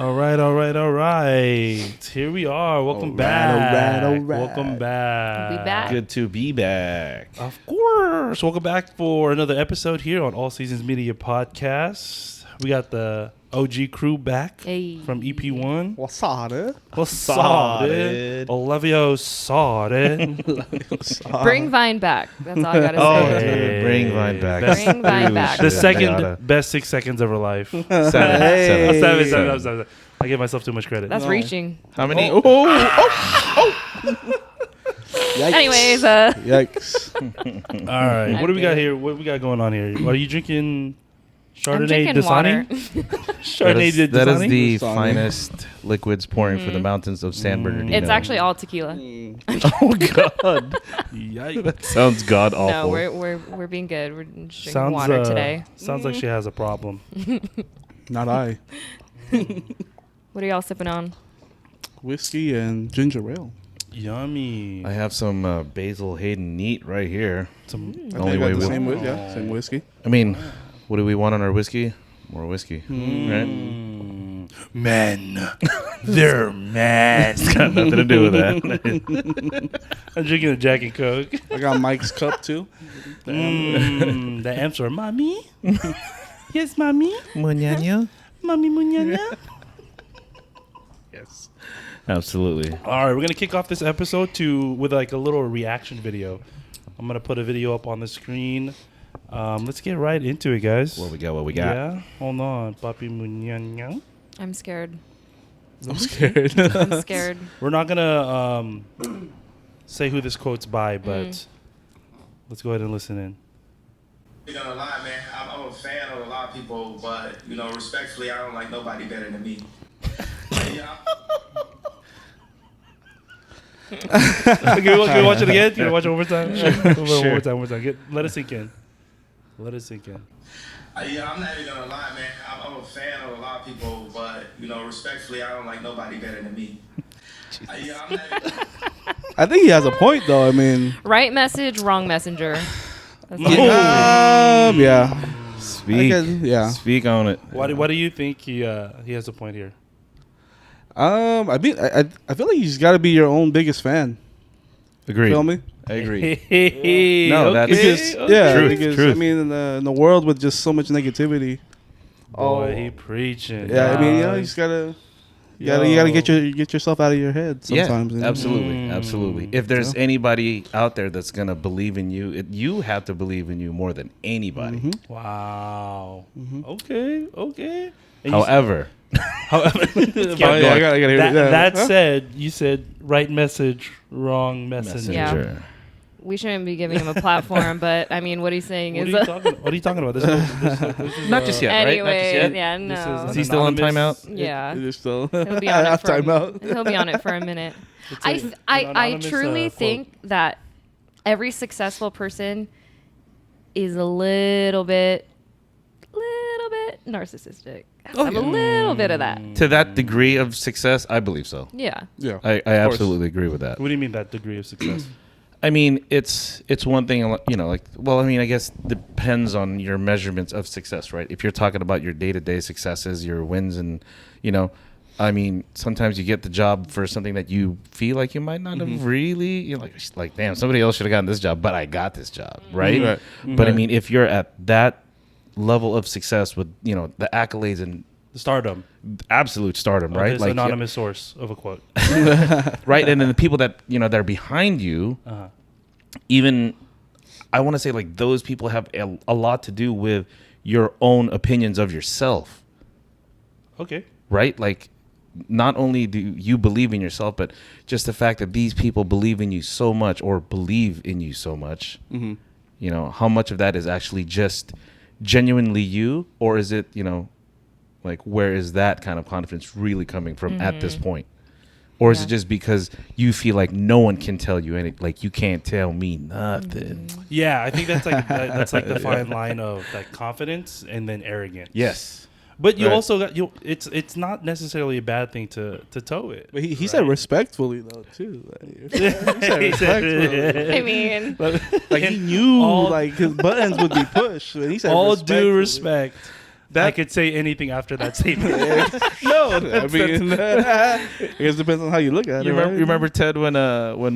All right. Here we are. Welcome back. Welcome back. We back. Good to be back. Of course. Welcome back for another episode here on All Seasons Media Podcast. We got the OG crew back from EP1. What's up, dude? What's up, dude? Olivio saw it. Bring Vine back. That's all I gotta say. Hey. Bring Vine back. Bring Vine back. The second best 6 seconds of her life. Seven. Seven. I give myself too much credit. That's reaching. How many? Yikes. Anyways, Yikes. All right. I'm What do we got good. here? What we got going on here? Are you drinking I'm Chardonnay drinking Dasani? water. Chardonnay That is Dasani? the Dasani. finest liquids pouring for the mountains of San Bernardino. It's actually all tequila. Oh God, Yikes. that sounds god No, awful. we're being good. We're just drinking water today. Sounds like she has a problem. Not I. What are y'all sipping on? Whiskey and ginger ale. Yummy. I have some Basil Hayden neat right here. Some The only way we'll. Same whiskey. I mean, what do we want on our whiskey? More whiskey, right? men. They're men. It's got nothing to do with that. I'm drinking a Jack and Coke. I got Mike's cup too. The answer, mommy. Yes, mommy. Muñeño? Mommy muñeña. Yes, absolutely. All right, we're gonna kick off this episode with like a little reaction video. I'm gonna put a video up on the screen. Let's get right into it, guys. What we got? Yeah, hold on, papi muñeña. I'm scared. I'm scared. I'm scared. We're not gonna say who this quote's by, but let's go ahead and listen in. You know, a lot, man. I'm a fan of a lot of people, but you know, respectfully, I don't like nobody better than me. Yeah. Can we watch it again? Can we watch it one more time? Sure. One more time. Let it sink in. Yeah, I'm not even gonna lie, man. I'm a fan of a lot of people, but you know, respectfully, I don't like nobody better than me. Yeah, I'm not even I think he has a point though. I mean, Right message, wrong messenger. That's all. yeah. Speak. Yeah. Speak on it. Why do you think he has a point here? I mean, I feel like you just got to be your own biggest fan. Agreed. Feel me? I agree. No, that's Because yeah, Truth, because truth. I mean, in the world with just so much negativity. Boy, he preaching. Yeah, I mean, you dog. just gotta. You gotta get yourself out of your head sometimes. Yeah, you know? absolutely, absolutely. If there's anybody out there that's gonna believe in you, you have to believe in you more than anybody. Wow. Okay. And However, however, I gotta hear that said, you said right message, wrong messenger. Yeah. We shouldn't be giving him a platform, but I mean, what he's saying What is. are you talking about? This is, not just yet, right? Not Anyway, just yet. yeah, This no. is Is he still on anonymous- timeout? Yeah. You're still He'll be on it for timeout. He'll be on it for a minute. I an anonymous, truly quote. think that every successful person is a little bit narcissistic. Have a little bit of that. To that degree of success, I believe so. Yeah. Yeah. I absolutely agree with that. What do you mean that degree of success? I mean, it's one thing, you know, like, well, I mean, I guess depends on your measurements of success, right? If you're talking about your day-to-day successes, your wins, and, you know, I mean, sometimes you get the job for something that you feel like you might not have really, you know, like, damn, somebody else should have gotten this job, but I got this job, right? Right. But I mean, if you're at that level of success with, you know, the accolades and The stardom. absolute stardom, right? This anonymous source of a quote. right? And then the people that, you know, that are behind you, even, I want to say, like, those people have a lot to do with your own opinions of yourself, Okay. right? Like, not only do you believe in yourself, but just the fact that these people believe in you so much, or believe in you so much, you know, how much of that is actually just genuinely you, or is it, you know, like, where is that kind of confidence really coming from at this point? Or is it just because you feel like no one can tell you anything, like, you can't tell me nothing? Yeah, I think that's like the fine line of like confidence and then arrogance. Yes. But you Right. also got it's not necessarily a bad thing to toe it. But he said respectfully though too. Like, he said respectfully. I mean, Like he knew All- like his buttons would be pushed. But he said All respectfully. due respect. I could say anything after that statement. No, I mean, it just depends on how you look at it. Right? You remember Ted when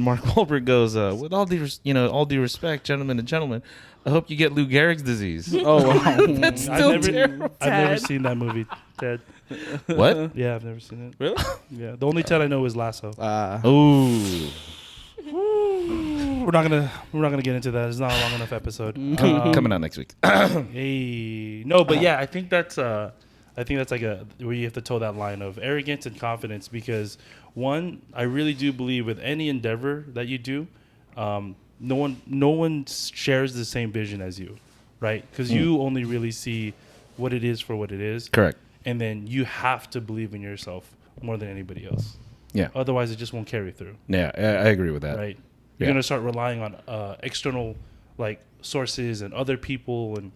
Mark Wahlberg goes, with all due respect, gentlemen and gentlemen, I hope you get Lou Gehrig's disease. Oh, wow. That's still terrible. I've never Ted. seen that movie, Ted. What? Yeah, I've never seen it. Really? Yeah, the only Ted I know is Lasso. Ooh. We're not gonna get into that. It's not a long enough episode. Coming out next week. Hey, no, but yeah, I think that's like where you have to toe that line of arrogance and confidence, because one, I really do believe with any endeavor that you do, no one shares the same vision as you, right? Because you only really see what it is for what it is. Correct. And then you have to believe in yourself more than anybody else. Yeah. Otherwise, it just won't carry through. Yeah, I agree with that. Right. You're Yeah. gonna start relying on external like sources and other people and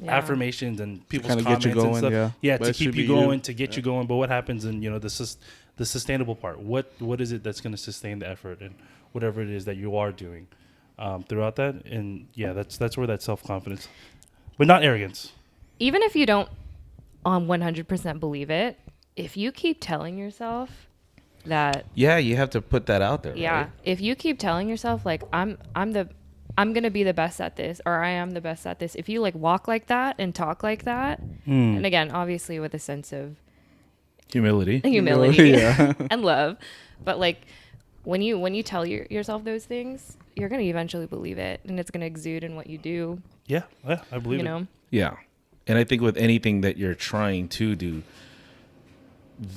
affirmations and people's kinda comments get you and going, stuff. yeah. But To it keep should you be going, you. to get you going. But what happens in the sustainable part? What is it that's gonna sustain the effort and whatever it is that you are doing throughout that? And yeah, that's where that self-confidence, but not arrogance. Even if you don't 100% believe it, if you keep telling yourself that, Yeah, you have to put that out there. yeah, Right? if you keep telling yourself like I'm gonna be the best at this, or I am the best at this, if you like walk like that and talk like that, and again, obviously with a sense of Humility. Yeah. and love, but like when you tell yourself those things, you're gonna eventually believe it, and it's gonna exude in what you do. Yeah, I believe You it. know, Yeah. And I think with anything that you're trying to do,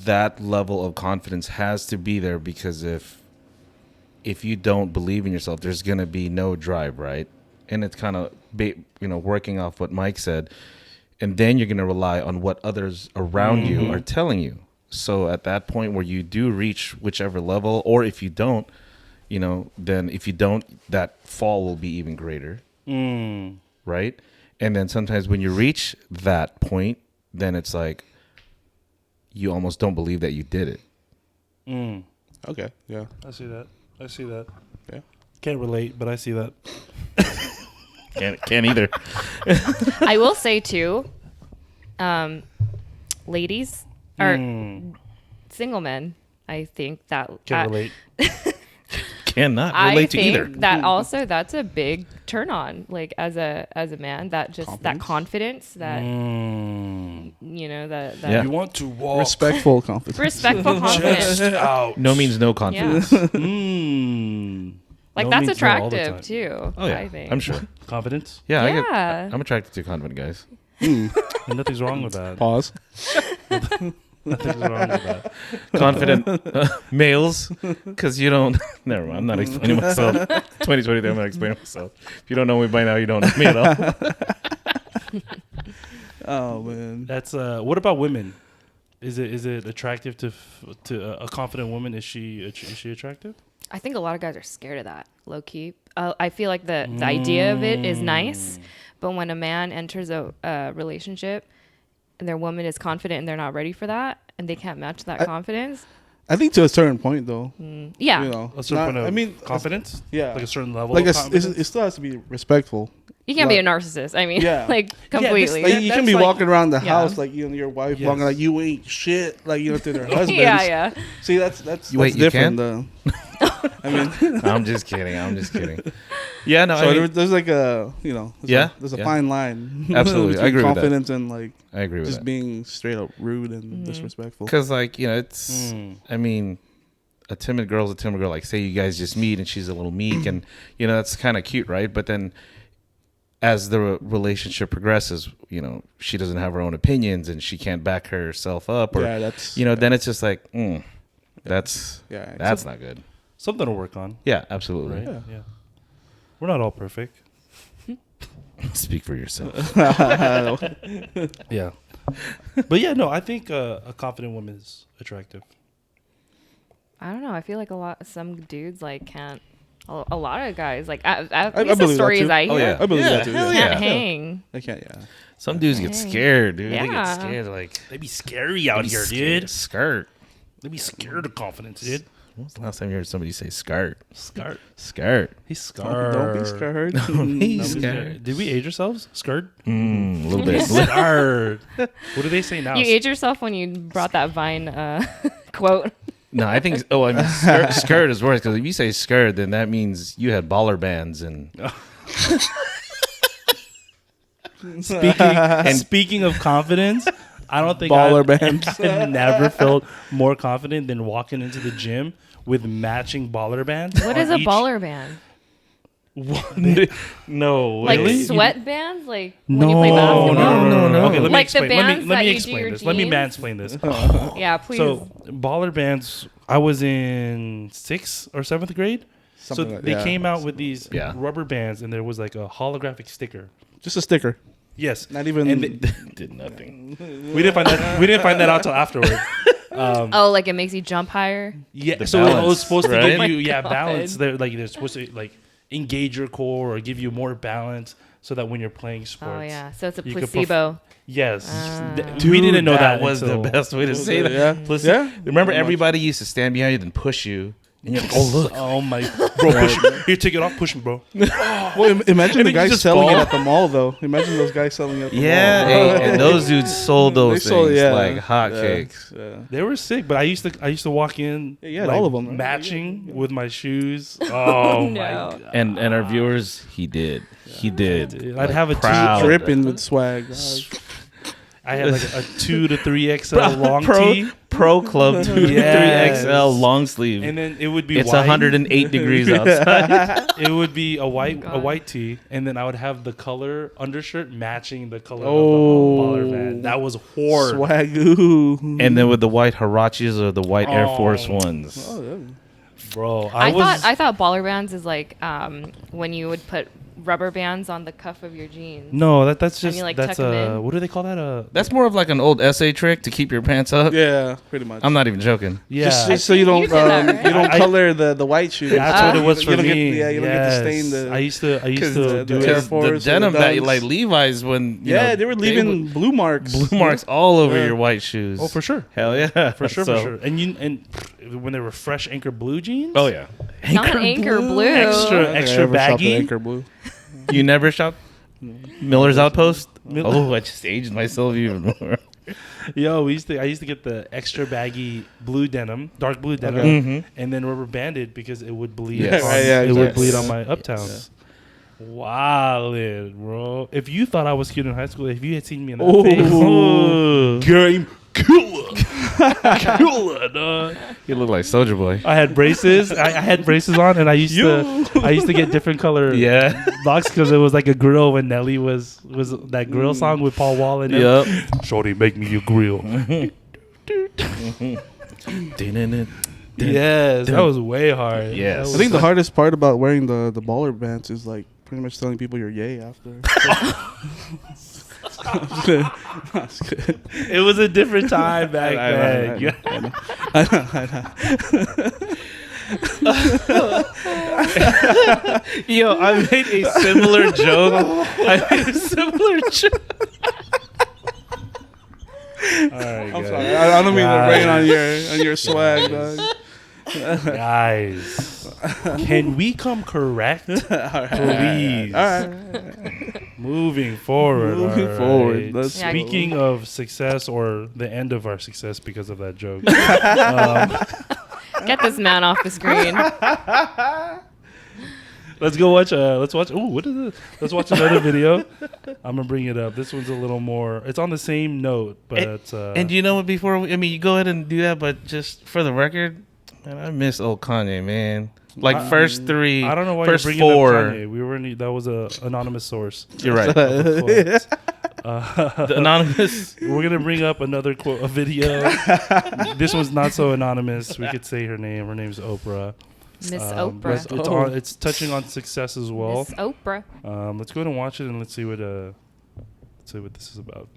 that level of confidence has to be there, because if you don't believe in yourself, there's going to be no drive, right? And it's kind of working off what Mike said, and then you're going to rely on what others around you are telling you. So at that point where you do reach whichever level, or if you don't, then if you don't, that fall will be even greater, right? And then sometimes when you reach that point, then it's like you almost don't believe that you did it. Okay. Yeah. I see that. Yeah. Can't relate, but I see that. Can't either. I will say too, ladies or single men, I think that Can't relate. Cannot I relate to think either. that also that's a big turn on, like as a man, that just that confidence that that Yeah. You want to walk Respectful confidence. respectful confidence. chest out. No means no confidence. Yeah. Like No that's means no all the attractive time. too. Oh yeah, I think. I'm sure. Confidence. Yeah, Yeah. I'm attracted to confident guys. And nothing's wrong with that. Pause. Nothing's wrong with that. Confident males, because you don't. Never mind. I'm not explaining myself. 2023. I'm not explaining myself. If you don't know me by now, you don't know me at all. Oh man. That's what about women? Is it attractive to a confident woman? Is she attractive? I think a lot of guys are scared of that, low key. I feel like the idea of it is nice, but when a man enters a relationship and their woman is confident and they're not ready for that and they can't match that confidence. I think to a certain point though. Yeah. You know, A certain point of I confidence? Yeah. Like a certain level Like of confidence? it still has to be respectful. You can't be a narcissist. I mean, Yeah. like completely. Like you can be That's like- walking around the Yeah. house like your wife Yes. walking like you ain't shit like to their husbands. yeah. See that's Wait, you different. can? I mean, I'm just kidding. Yeah, no, so I mean, there's like a there's a yeah. fine line. Absolutely. I between agree with that. confidence and like I agree with just that. being straight up rude and disrespectful. Because, like, it's, I mean, a timid girl's a timid girl. Like, say you guys just meet and she's a little meek and, that's kind of cute, right? But then as the relationship progresses, she doesn't have her own opinions and she can't back herself up. Or, Yeah, that's then it's just like, that's not good. Something to work on, Yeah, absolutely. right? Yeah. We're not all perfect. Speak for yourself. Yeah. But yeah, no, I think a confident woman is attractive. I don't know. I feel like some dudes like can't. A lot of guys like at I least the believe that stories too. I hear Oh, yeah. I believe Yeah, that too. hell Yeah. can't hang. I can't. Yeah. Some dudes get scared, dude. They get Yeah. scared. Like, They be scary out here, scared dude. skirt. They be scared of confidence, dude. When was the last time you heard somebody say skirt? Skirt. Skirt. He's scared. Don't be scared. He's Don't be scared. scared. Did we age ourselves? Skirt. A little bit. Scared. What do they say now? You age yourself when you brought that Vine quote. No, I think. I mean, skirt is worse because if you say skirt, then that means you had baller bands and. Speaking of confidence, I don't think Baller bands. I've never felt more confident than walking into the gym with matching baller bands. What on is a each- baller band? No, Like Really? sweat bands? Like when No, you play basketball? No. Okay, let me Like the explain. bands Let that me you do explain your this. Let me jeans? mansplain this. Yeah, please. So baller bands. I was in 6th or 7th grade. Something so like- they yeah. came out with these Yeah. rubber bands, and there was like a holographic sticker. Just a sticker. Yes, Not even. And did nothing. we didn't find that. We didn't find that out till afterward. oh, like it makes you jump higher? Yeah, The so it balance, was supposed to right? give you Oh my balance. God. They're supposed to like engage your core or give you more balance, so that when you're playing sports. Oh yeah, so it's a You could placebo. Yes, Ah. we didn't know that was until- the best way to say that. Yeah. Plus, Yeah. remember Pretty everybody used to stand behind you and push you, and you're like, "Oh look." Oh my, bro, push me. Here, take it off, push me, bro. Well, imagine And the then you guys just selling fall. it at the mall, though. Imagine those guys selling it at the Yeah, mall. and those dudes sold those They sold- things yeah. like Yeah. hotcakes. Yeah. They were sick, but I used to walk in, Yeah, you had all of them, right? matching with my shoes. Oh my No. god. And our viewers, he did. Dude, I'd have a proud. Dripping with swag. I had like a 2 to 3XL long Pro tee, Club 2 Yes. 3XL long sleeve. and then it would be It's white. 108 degrees outside. It would be a white God. tee, and then I would have the color undershirt matching the color Oh. of the baller band. That was horrid. Swagoo. And then with the white Harachis or the white Air Force Oh. Ones. Oh, yeah. Bro. I thought baller bands is like when you would put rubber bands on the cuff of your jeans. No, that's And just you, like, that's tuck 'em in? what do they call that? That's more of like an old essay trick to keep your pants up. Yeah, pretty much. I'm not even joking. Yeah, Just so you don't You did that, right? you don't I- color the white shoes. that's what it was You for don't get- me. yeah, you don't get to Yes. stain the. I used to do the it. Air Because the Force or denim the that Dunks. like Levi's when you Yeah, know, they were leaving blue marks. blue marks all over Yeah. your white shoes. Oh, for sure, Hell yeah, for sure, So- for sure. And when they were fresh Anchor Blue jeans. Oh yeah. Not Anchor Blue. Extra- I extra never shopped at baggy? Anchor Blue. You never shop Miller's Outpost? Oh, I just aged myself even more. Yo, I used to get the extra baggy blue denim, dark blue denim, Okay. Mhm. and then rubber banded because it would bleed. Yes. on, Right, yeah, it would exactly. bleed on my uptowns. Wildin', bro. If you thought I was cute in high school, if you had seen me in that Ooh. phase, game killer, killer, dog. You look like Soldier Boy. I had braces. I had braces on, and I used to get different color Yeah. locks because it was like a grill when Nelly was that grill song with Paul Wall and them. Yep. Shorty, make me your grill. Yes, that was way hard. Yes. That I was think the hardest part about wearing the baller bands is like pretty much telling people you're gay after. That's good. It was a different time back I know, then. I Yeah. know, I know. Yo, I made a similar joke. I made a similar joke. All right, I'm guys. sorry. I don't mean to rain on your swag, dog. Guys, can we come correct, please? All right. Moving forward. Moving all forward, right. let's go. Speaking of success or the end of our success because of that joke. Get this man off the screen. Let's go watch. Let's watch. Ooh, what is it? Let's watch another video. I'm gonna bring it up. This one's a little more. It's on the same note, but And you know what? You go ahead and do that, but just for the record, man, I miss old Kanye, man. Like first three, I don't know why first you're bringing four. up Kanye. We were that was a anonymous source. You're right. The anonymous. We're gonna bring up another a video. This one's not so anonymous. We could say her name. Her name's Oprah. Miss But Oprah. it's touching on success as well. Miss Oprah. Let's go ahead and watch it and let's see what this is about.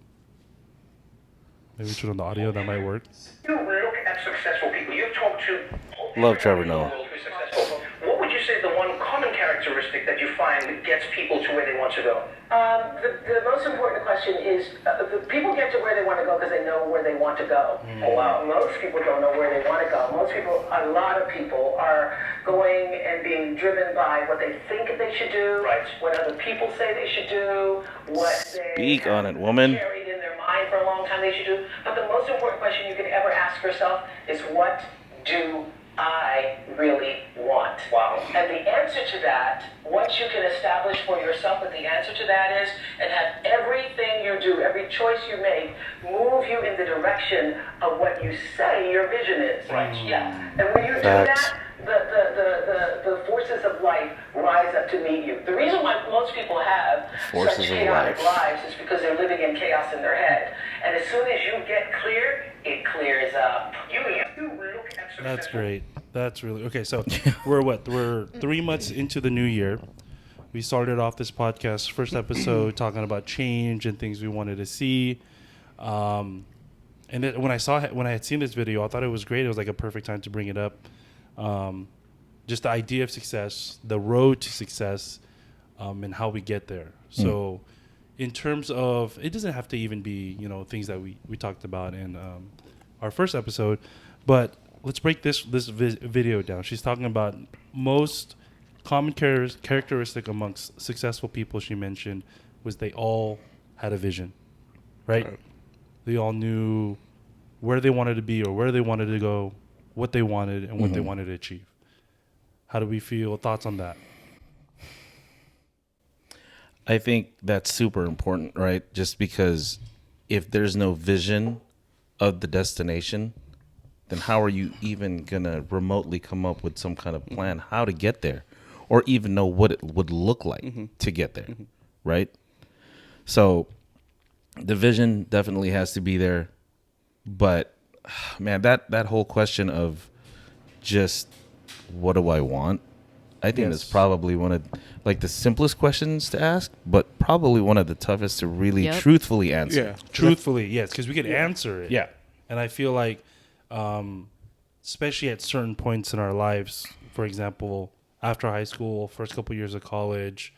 Maybe turn on the audio. That might work. You look at successful people. You've talked to Love Trevor Noah. who's successful. What would you say the one common characteristic that you find that gets people to where they want to go? The most important question is, the people get to where they want to go because they know where they want to go. Oh, wow. Most people don't know where they want to go. A lot of people are going and being driven by what they think they should do, what other people say they should do, what Speak they on it, woman. carried in their mind for a long time they should do. But the most important question you can ever ask yourself is, what do I really want? Wow. And the answer to that, once you can establish for yourself what the answer to that is, and have everything you do, every choice you make, move you in the direction of what you say your vision is. Right. Yeah. And when you do that, the forces of life rise up to meet you. The reason why most people have such chaotic lives is because they're living in chaos in their head. And as soon as you get clear, it clears up. You look at That's great. That's really okay. So we're 3 months into the new year. We started off this podcast first episode talking about change and things we wanted to see. And then when I had seen this video, I thought it was great. It was like a perfect time to bring it up. Just the idea of success, the road to success, and how we get there. So in terms of, it doesn't have to even be, things that we talked about in our first episode, but let's break this video down. She's talking about most common characteristic amongst successful people. She mentioned was they all had a vision, right? They all knew where they wanted to be or where they wanted to go, what they wanted and what they wanted to achieve. How do we feel? Thoughts on that? I think that's super important, right? Just because if there's no vision of the destination, then how are you even going to remotely come up with some kind of plan how to get there or even know what it would look like to get there, right? So the vision definitely has to be there. But, man, that whole question of just what do I want? I think that's probably one of the simplest questions to ask, but probably one of the toughest to really truthfully answer. Yeah, truthfully, yes, because we could answer it. Yeah. And I feel like, especially at certain points in our lives, for example, after high school, first couple years of college,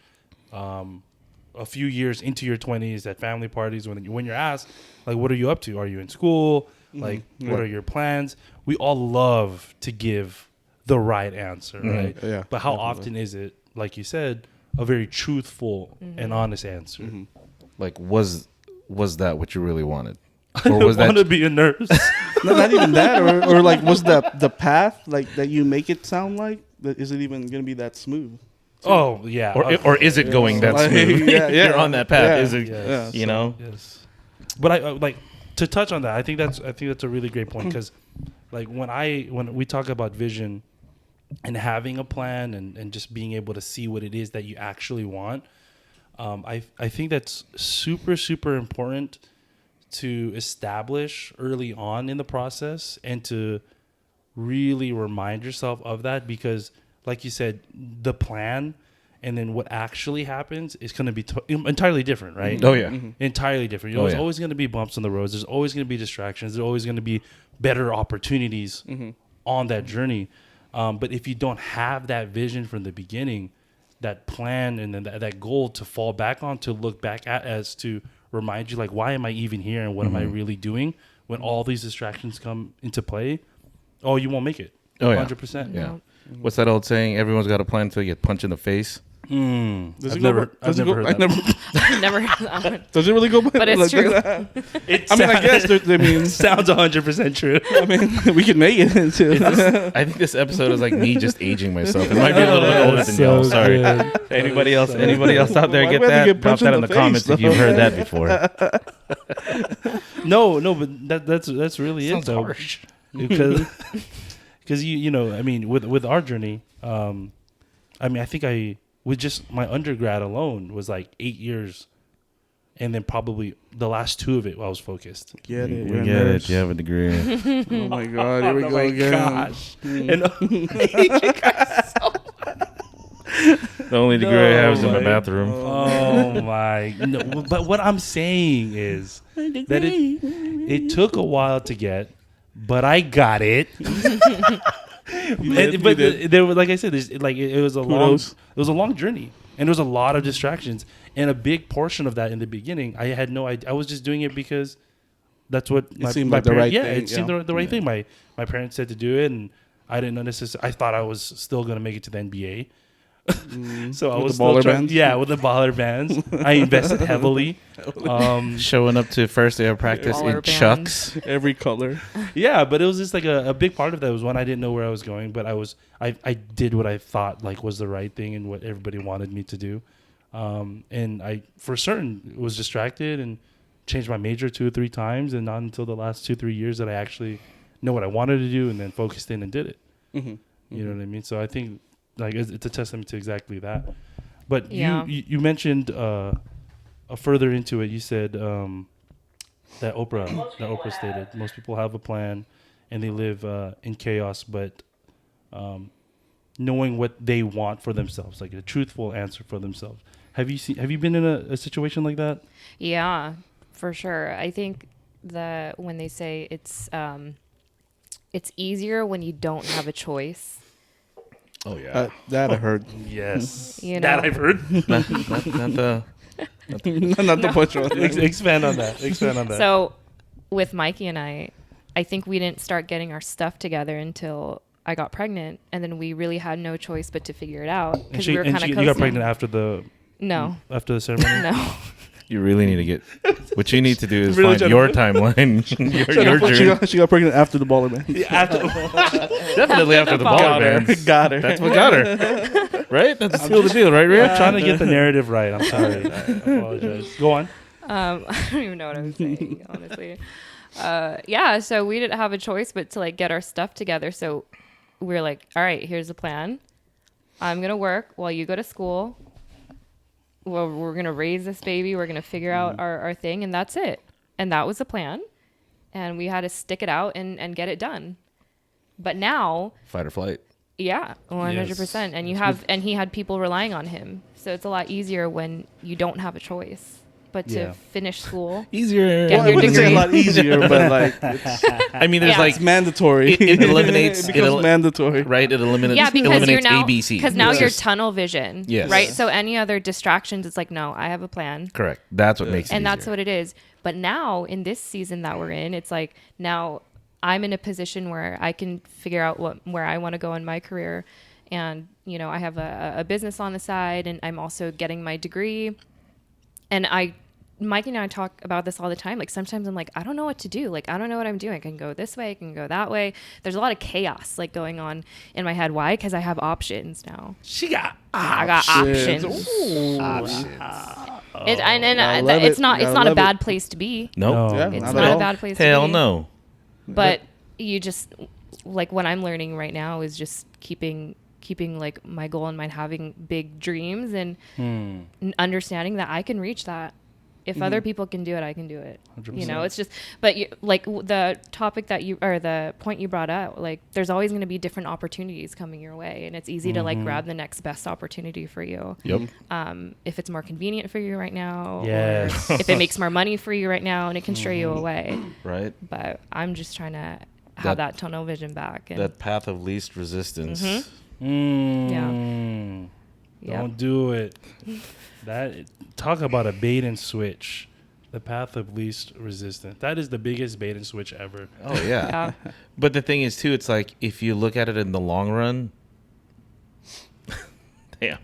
a few years into your 20s at family parties, when you're asked, like, what are you up to? Are you in school? Like, what are your plans? We all love to give the right answer, right? Yeah. But how often is it, like you said, a very truthful and honest answer? Like, was that what you really wanted? Or was that want to be a nurse? No, not even that, or like, was the path like that you make it sound like? That is it even gonna be that smooth? Oh yeah, or is it going that smooth? You're on that path. Is it? Yes. You know. Yes. But I like to touch on that. I think that's a really great point because, like, when we talk about vision and having a plan and just being able to see what it is that you actually want, I think that's super, super important to establish early on in the process and to really remind yourself of that, because like you said, the plan and then what actually happens is going to be entirely different, right? Oh yeah. Entirely different. There's always going to be bumps on the roads. There's always going to be distractions. There's always going to be better opportunities on that journey. But if you don't have that vision from the beginning, that plan and then that goal to fall back on, to look back at, as to remind you, like, why am I even here and what am I really doing when all these distractions come into play? Oh, you won't make it. Oh, yeah. 100%. Yeah. What's that old saying? Everyone's got a plan until you get punched in the face. I've never heard that. I've never heard that one. Does it really go by? But it's like true. that? It I guess sounds 100% true. I mean, we could make it into. I think this episode is like me just aging myself. It might be a little bit older than y'all. Sorry. Anybody else out there Why get we have to that? get Drop punched that in in the the comments face, if you've heard that before. No, but that's really Sounds it though. harsh. Because you know, I mean, with our journey, I mean, I think with just my undergrad alone was like 8 years, and then probably the last 2 of it I was focused. Get it? We get it. You have a degree. Oh my god! Here we go again. Gosh. And The only degree I have is in my bathroom. oh my! No, but what I'm saying is that it took a while to get, but I got it. But there was, like I said, it was a long journey. And there was a lot of distractions, and a big portion of that in the beginning, I had no idea. I was just doing it because that's what seemed like the right thing, it seemed yeah. the right thing. My parents said to do it, and I didn't necessarily. I thought I was still gonna make it to the NBA. So I With was the baller still bands? yeah, with the baller bands. I invested heavily. Showing up to first day of practice Baller in bands. Chucks. Every color. Yeah, but it was just like a big part of that was when I didn't know where I was going, but I did what I thought like was the right thing and what everybody wanted me to do. And I for certain was distracted and changed my major 2 or 3 times, and not until the last 2-3 years that I actually know what I wanted to do and then focused in and did it. Mm-hmm. You know what I mean? So I think like it's a testament to exactly that. But Yeah. you mentioned further into it, you said that Oprah stated most people have a plan and they live in chaos, but knowing what they want for themselves, like a truthful answer for themselves. Have you been in a situation like that? Yeah, for sure. I think that when they say it's easier when you don't have a choice. Oh yeah. That I heard. Yes. You That know. I've heard. not the. Not the punch on. Expand on that. So with Mikey and I think we didn't start getting our stuff together until I got pregnant, and then we really had no choice but to figure it out And because we were kind of you got pregnant after the ceremony? No. You really need to get. What you need to do is Really find your timeline, your journey. She got pregnant after the baller band. Definitely after the baller bands. Got her. That's what got her. Right? That's still the deal, right, Rhea? I'm trying to get the narrative right. I'm sorry. I apologize. Go on. I don't even know what I was saying, honestly. Yeah, so we didn't have a choice but to like get our stuff together. So we were like, all right, here's the plan. I'm going to work while you go to school. Well, we're going to raise this baby. We're going to figure out our thing. And that's it. And that was the plan. And we had to stick it out and get it done. But now, Fight or flight. yeah, 100%. And he had people relying on him. So it's a lot easier when you don't have a choice but to Yeah. finish school. Easier. Get Well, I your wouldn't say a degree. lot easier, but like I mean, there's Yeah. like it's mandatory. it eliminates It becomes mandatory. right. It eliminates Yeah, because you're eliminates now ABC. because now It's you're just- tunnel vision, Yes. right? So any other distractions, it's like, no, I have a plan, correct. That's what makes it and that's easier. what it is. But now in this season that we're in, it's like now I'm in a position where I can figure out where I want to go in my career, and you know I have a business on the side, and I'm also getting my degree, and Mike and I talk about this all the time. Like sometimes I'm like, I don't know what to do. Like, I don't know what I'm doing. I can go this way. I can go that way. There's a lot of chaos like going on in my head. Why? Because I have options now. She got I got options. It's not a bad place to be. Nope. No. Yeah, It's not not at a all. bad place to Hell be. no. But you just like what I'm learning right now is just keeping like my goal in mind, having big dreams and understanding that I can reach that. If other people can do it, I can do it. 100%. You know, it's just, but like the topic or the point you brought up, like there's always going to be different opportunities coming your way, and it's easy to like grab the next best opportunity for you. Yep. If it's more convenient for you right now, Yes. or if it makes more money for you right now, and it can stray you away. Right. But I'm just trying to have that tunnel vision back. And That path of least resistance. Mm. Yep. Don't do it. Talk about a bait and switch. The path of least resistance. That is the biggest bait and switch ever. Oh yeah. But the thing is too, it's like if you look at it in the long run, damn,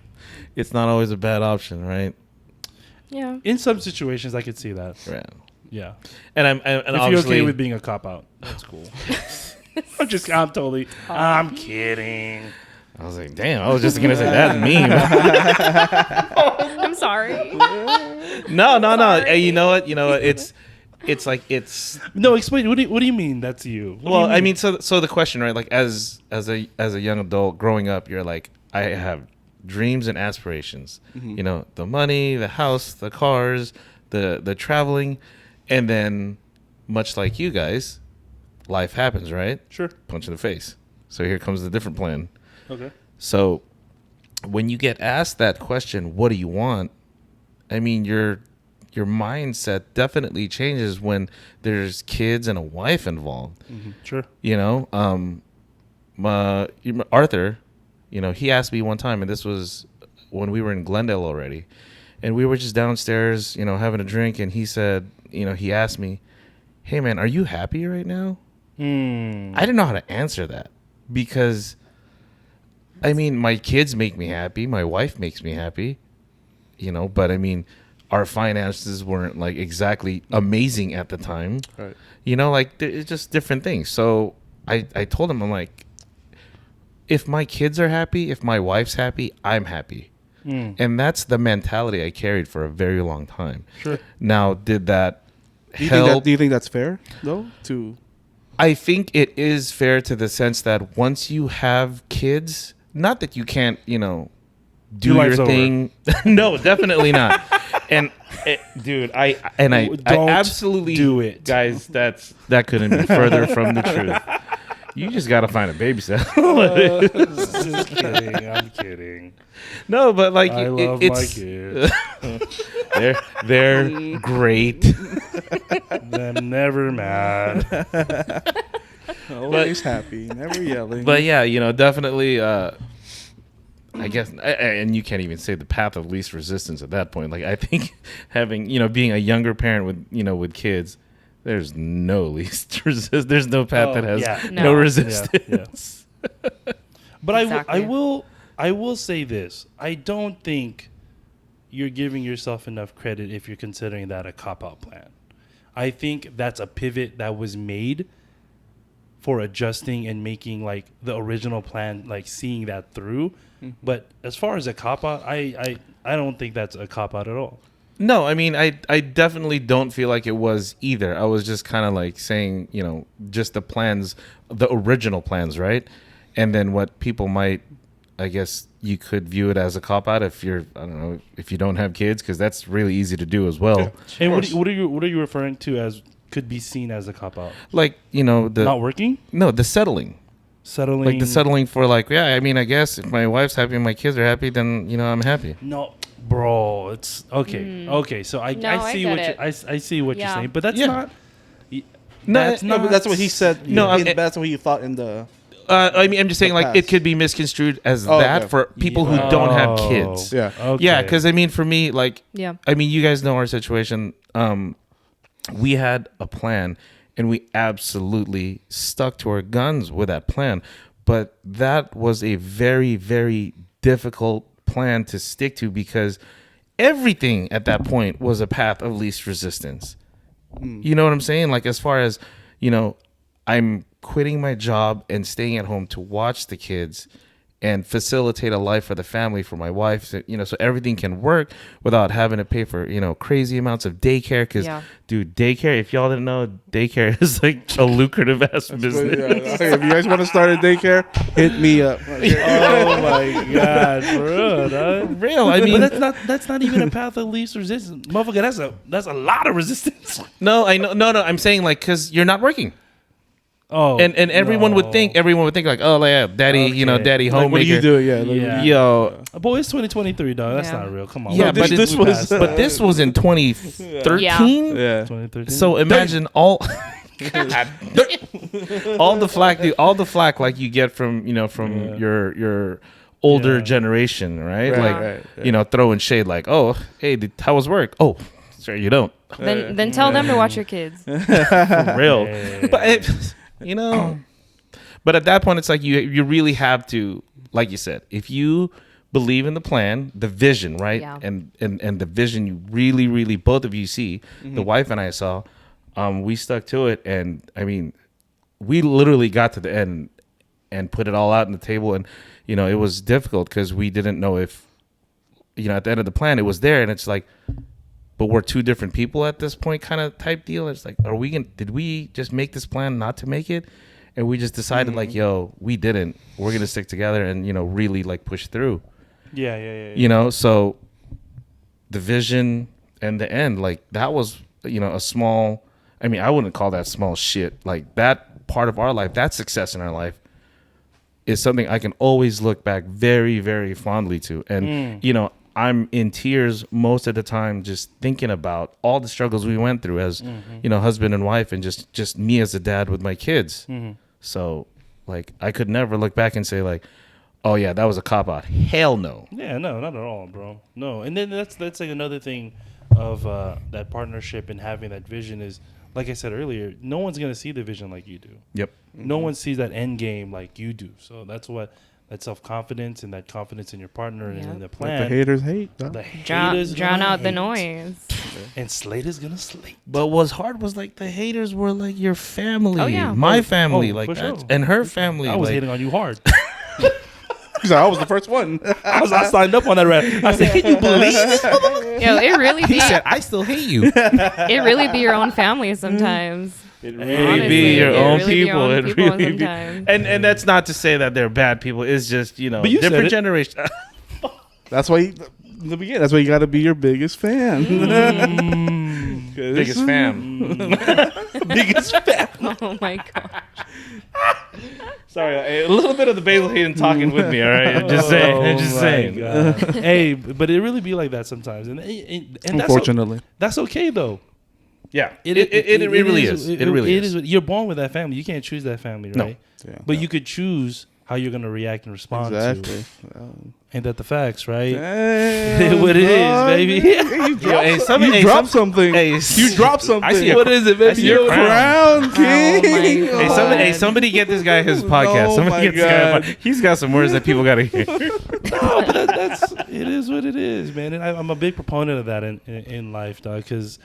it's not always a bad option, right? Yeah. In some situations, I could see that. Right. Yeah. And If you're obviously okay with being a cop out, that's cool. I'm kidding. I was like, damn, I was just gonna say that meme. I'm sorry. No. Hey, you know what? It's like it's. No, explain. What do you mean? That's you. What do Well, you I mean, so the question, right? Like as a young adult growing up, you're like, I have dreams and aspirations. You know, the money, the house, the cars, the traveling, and then much like you guys, life happens, right? Sure. Punch in the face. So here comes the different plan. Okay. So when you get asked that question, what do you want? I mean, your mindset definitely changes when there's kids and a wife involved. Sure. You know, Arthur, you know, he asked me one time, and this was when we were in Glendale already, and we were just downstairs, you know, having a drink, and he said, you know, he asked me, "Hey man, are you happy right now?" I didn't know how to answer that because, I mean, my kids make me happy, my wife makes me happy, you know, but I mean, our finances weren't like exactly amazing at the time, Right. you know, like it's just different things. So I told him, I'm like, if my kids are happy, if my wife's happy, I'm happy. And that's the mentality I carried for a very long time. Sure. Now, did that Do you help? think that's fair though? To I think it is fair to the sense that once you have kids, not that you can't, you know, do Your your life's over. thing. No, definitely not. And dude, I Don't absolutely do it. guys. That couldn't be further from the truth. You just got to find a babysitter. Just kidding. I'm kidding. No, but like I love my it's kids. they're great. I'm never mad. always happy, never yelling. But yeah, you know, definitely. I guess, and you can't even say the path of least resistance at that point. Like I think having, you know, being a younger parent with, you know, with kids, there's no least resist. There's no path that has yeah. no No. resistance. But Exactly. I will say this. I don't think you're giving yourself enough credit if you're considering that a cop-out plan. I think that's a pivot that was made for adjusting and making like the original plan, like seeing that through. But as far as a cop-out, I don't think that's a cop-out at all. No, I mean, I definitely don't feel like it was either. I was just kind of like saying, you know, just the plans, the original plans, right? And then what people might, I guess you could view it as a cop out if you're, I don't know, if you don't have kids, because that's really easy to do as well. And what are you referring to as could be seen as a cop-out? Like, you know, Not working? the settling. Settling? Like the settling for like, yeah, I mean, I guess if my wife's happy and my kids are happy, then, you know, I'm happy. No, bro, it's okay. Okay, so I No, I see get what it. I see what you're Yeah. saying, but that's Yeah. not. No, That's no, not. but that's what he said. No, that's what he thought in the. I mean, I'm just saying, The like, past. it could be misconstrued as Oh, that okay. for people who don't have kids. Yeah. Okay. Yeah, because I mean, for me, like, Yeah. I mean, you guys know our situation. We had a plan, and we absolutely stuck to our guns with that plan. But that was a very, very difficult plan to stick to because everything at that point was a path of least resistance. You know what I'm saying? Like, as far as, you know, I'm quitting my job and staying at home to watch the kids and facilitate a life for the family, for my wife, so, you know, so everything can work without having to pay for, you know, crazy amounts of daycare. Because, Yeah. dude, daycare, if y'all didn't know, daycare is like a lucrative ass business. Hey, if you guys want to start a daycare, hit me up. Oh my god, bro! Dog. Real, I mean, But that's not even a path of least resistance, motherfucker. That's a lot of resistance. no, I know, no, I'm saying like because you're not working. Oh, And everyone would think like, oh, like, yeah, daddy, you know, Okay. daddy Like, what do you homemaker. do? Yeah. Yeah. Yo, boy, it's 2023, dog. That's Yeah. not real. Come on. yeah, No, but this it- was, but this was in 2013. Yeah. 2013. So imagine all all the flack, dude, all the flack like you get from, you know, from Yeah. your older Yeah. generation, right? Right, Like, right, yeah. you know, throwing shade like, oh, hey, how was work? Oh, sure, you don't. Then tell them to watch your kids. For real. Hey. But it, you know, but at that point, it's like you really have to, like you said, if you believe in the plan, the vision, right? Yeah. And the vision you really, really, both of you see, the wife and I saw, we stuck to it. And I mean, we literally got to the end and put it all out on the table. And, you know, it was difficult because we didn't know if, you know, at the end of the plan, it was there. And it's like, but we're two different people at this point kind of type deal. It's like, did we just make this plan not to make it? And we just decided like, yo, we didn't. We're going to stick together and, you know, really like push through. yeah. You know, so the vision and the end, like that was, you know, a small, I mean, I wouldn't call that small shit. Like that part of our life, that success in our life is something I can always look back very, very fondly to. And, you know, I'm in tears most of the time just thinking about all the struggles we went through as, you know, husband and wife and just me as a dad with my kids. So like I could never look back and say like, Oh yeah, that was a cop out. Hell no. Yeah, no, not at all, bro. No, and then that's like another thing of that partnership and having that vision is, like I said earlier, no one's gonna see the vision like you do. Yep. No one sees that end game like you do. So that's what that self-confidence and that confidence in your partner and in the Like plan. the haters hate. Huh? The Drown, haters drown gonna out the hate. noise. And Slater's gonna slate. But what's hard was like the haters were like your family, Oh, yeah. my family, Oh, like for that, sure. and her family. I was like, hating on you hard. He's like, I was the first one. I signed up on that rap. I said, "Can you believe this?" Yo, it really be He said, "I still hate you." it really be your own family sometimes. It really really be be your it own really be your people. own It people really be. sometimes. And that's not to say that they're bad people. It's just But you said different it. generation. That's why, in the beginning, that's why you got to be your biggest fan. Biggest fam. Biggest fan. Oh my god. Sorry, a little bit of the Basil Hayden talking with me. All right, just saying. Oh Just my saying. God. Hey, but it really be like that sometimes, and Unfortunately. that's okay though. Yeah, it really is. It really is. You're born with that family. You can't choose that family, No. right? Yeah. But you could choose how you're gonna react and respond to. Exactly. Ain't that the facts, right? Damn, What it is, dog. baby. You dropped something. Hey, You dropped something. I see a- What is it, I baby? see a Yo, crown. Crown King. Oh my Hey, God. somebody get this guy his podcast. Oh Somebody my get this guy. God. He's got some words that people got to hear. No, but that's it is what it is, man. And I'm a big proponent of that in life, dog. Because,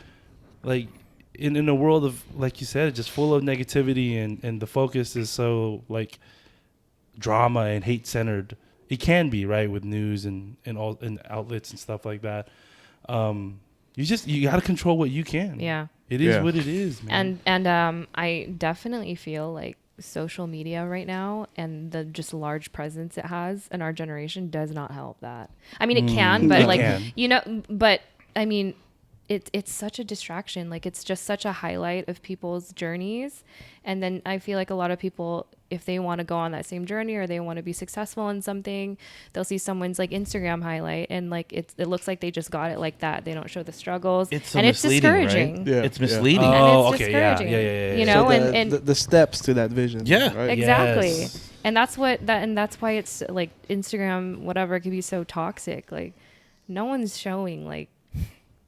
like, in a world of, like you said, just full of negativity and the focus is so like drama and hate centered. It can be, right, with news and all and outlets and stuff like that. You got to control what you can. Yeah. It is Yeah. what it is, man. And I definitely feel like social media right now and the just large presence it has in our generation does not help that. I mean, it can, but It like, can. you know, but I mean, it's such a distraction. Like, it's just such a highlight of people's journeys. And then I feel like a lot of people, if they want to go on that same journey or they want to be successful in something, they'll see someone's like Instagram highlight and like it looks like they just got it like that. They don't show the struggles. It's so and it's misleading, right? discouraging. Yeah. It's misleading. And Oh, it's okay, yeah, discouraging. yeah. You So know, So and the steps to that vision. Yeah. Right? exactly. Yes. And that's why it's like Instagram, whatever, can be so toxic. Like, no one's showing like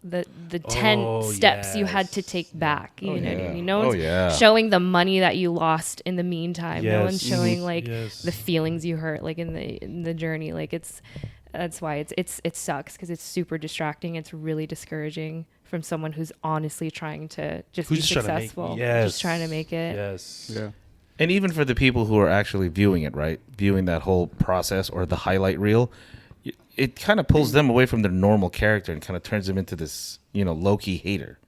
the 10 steps you had to yes. take back. You know what I yeah. mean? No Oh, one's yeah. showing the money that you lost in the meantime. No one's Yes. showing like Yes. the feelings you hurt like in the journey. Like, that's why it sucks, because it's super distracting. It's really discouraging from someone who's honestly trying to just Who's be just trying to make- successful. yes. Just trying to make it. Yes. Yeah. And even for the people who are actually viewing it, right? Viewing that whole process or the highlight reel, it kind of pulls them away from their normal character and kind of turns them into this, low-key hater.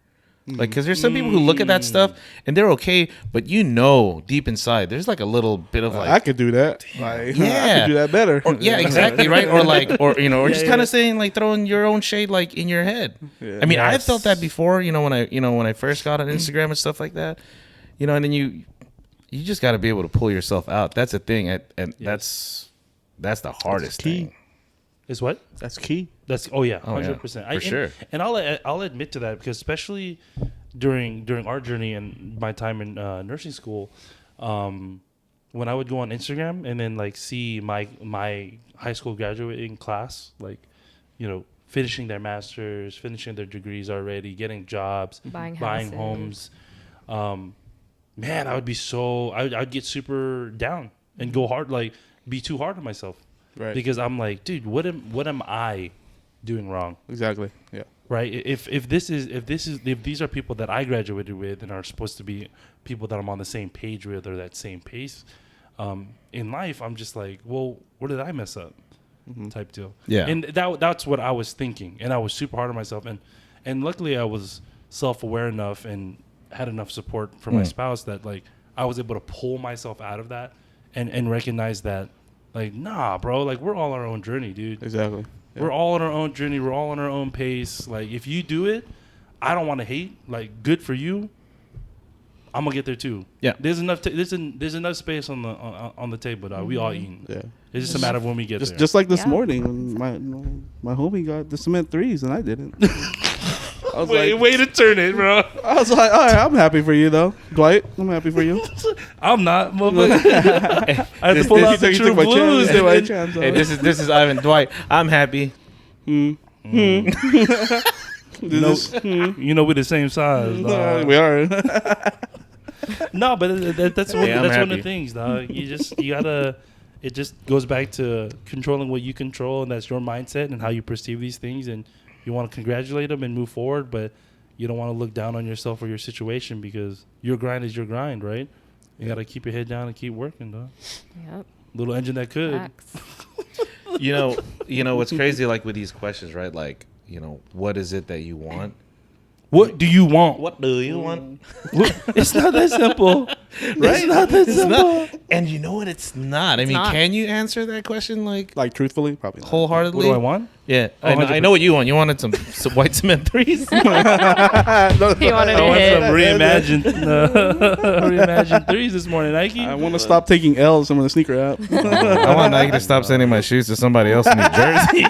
Like, because there's some people who look at that stuff and they're okay, but deep inside, there's like a little bit of like, I could do that. Like, I Yeah. could do that better. or, yeah, exactly, right? Or like, or just kind yeah. of saying like throwing your own shade like in your head. Yeah. I mean, I've Yes. felt that before. When I first got on Instagram and stuff like that. And then you just got to be able to pull yourself out. That's a thing, and that's the hardest key. thing. Is what? That's key. That's Oh, yeah. 100%. For sure. And I'll admit to that, because especially during our journey and my time in nursing school, when I would go on Instagram and then like see my high school graduating class, like, finishing their masters, finishing their degrees already, getting jobs, Buying homes, man, I would be I'd get super down and go hard, like be too hard on myself. Right. Because I'm like, dude, what am I doing wrong? Exactly. Yeah. Right? If these are people that I graduated with and are supposed to be people that I'm on the same page with or that same pace, in life, I'm just like, well, where did I mess up? Type deal. Yeah. And that's what I was thinking, and I was super hard on myself, and luckily I was self-aware enough and had enough support from my spouse that like I was able to pull myself out of that and recognize that, like, nah, bro, like we're all on our own journey, dude. Exactly. Yeah. We're all on our own journey. We're all on our own pace. Like, if you do it, I don't want to hate. Like, good for you. I'm gonna get there too. Yeah. There's enough. There's enough space on the table, dog. We all eating. Yeah. It's just a matter of when we get there. Just like this Yeah. morning, when my homie got the cement threes and I didn't. I was way, like, way to turn it, bro. all right, I'm happy for you though, Dwight. I'm happy for you. I'm not. Motherfucker. I have to pull out the You true took my blues. chance, my and- chance on Hey, it. this is Ivan Dwight. I'm happy. You know we're the same size. Dog. We are. No, but that's one. Hey, I'm That's one of the happy. things, dog. You gotta. It just goes back to controlling what you control, and that's your mindset and how you perceive these things. And you want to congratulate them and move forward, but you don't want to look down on yourself or your situation because your grind is your grind, right? You gotta keep your head down and keep working, dog. Yep. Little engine that could. Facts. You know what's crazy, like with these questions, right? Like, what is it that you want? What do you want? What do you want? It's not that simple. Right? It's not that It's simple. not. And you know what? It's not. I mean, not. can you answer that question like Like truthfully, probably not. wholeheartedly? What do I want? Yeah, Oh, I know what you want. You wanted some white cement threes. He wanted I to want some hit. reimagined threes this morning, Nike. I want to stop taking L's from the sneaker app. I want Nike to stop sending my shoes to somebody else in New Jersey.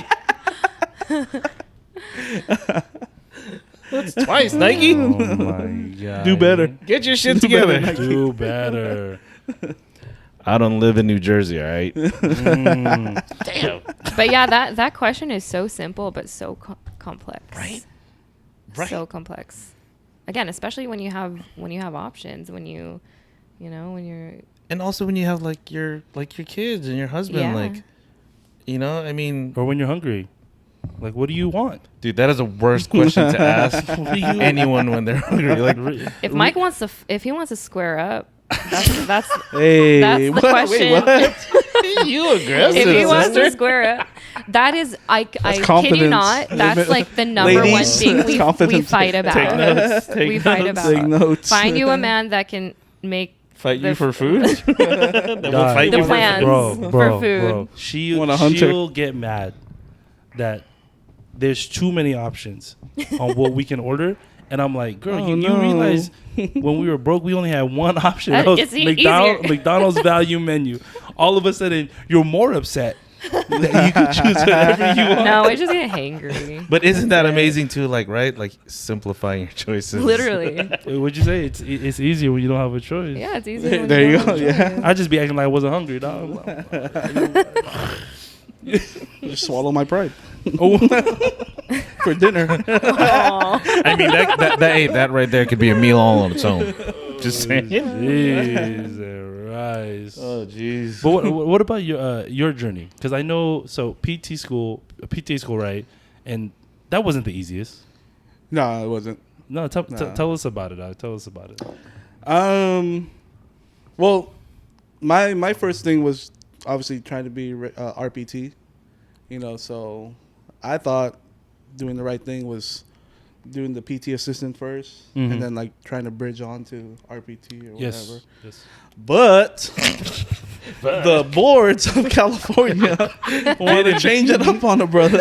That's twice, Nike. Oh my god. Do better. Get your shit together. Do better. I don't live in New Jersey, all right? But yeah, that question is so simple but so complex. Right. So complex. Again, especially when you have options, when you're And also when you have like your kids and your husband, Yeah. I mean, Or when you're hungry. Like, what do you want? dude, that is the worst question to ask What do you anyone when they're hungry. Like, if Mike wants to if he wants to square up, that's Hey, that's the what? question. Wait, what? you aggressive. If he wants to sister. square up, that is I kid you confidence. not. That's like the number one Ladies, thing we confidence. fight about. Take notes. Take We fight notes. about. Take notes. Find you a man that can make Fight the- you for food? That will God. fight The you for plans. food. Bro, for food. Bro. Want a hunter. She'll get mad that there's too many options on what we can order. And I'm like, girl, Oh, you no. realize when we were broke, we only had one option. That- That was it's easier. McDonald's value menu. All of a sudden, you're more upset that you can choose whatever you want. No, I just get hangry. But isn't that amazing too? Like, right? Like simplifying your choices. Literally. What'd you say? It's easier when you don't have a choice. Yeah, it's easy. when There you don't go, have a yeah. choice. I just be acting like I wasn't hungry, dog. Just swallow my pride Oh, for dinner. Aw. I mean, that right there could be a meal all on its own. Just saying. Jesus Christ. Oh, jeez. But what about your journey? Because I know PT school, right? And that wasn't the easiest. No, it wasn't. No, Nah. tell us about it. Tell us about it. Well, my first thing was obviously trying to be RPT, so I thought doing the right thing was doing the PT assistant first, Mhm. and then like trying to bridge on to RPT or Yes. whatever. Yes. But the boards of California want to change it up on a brother,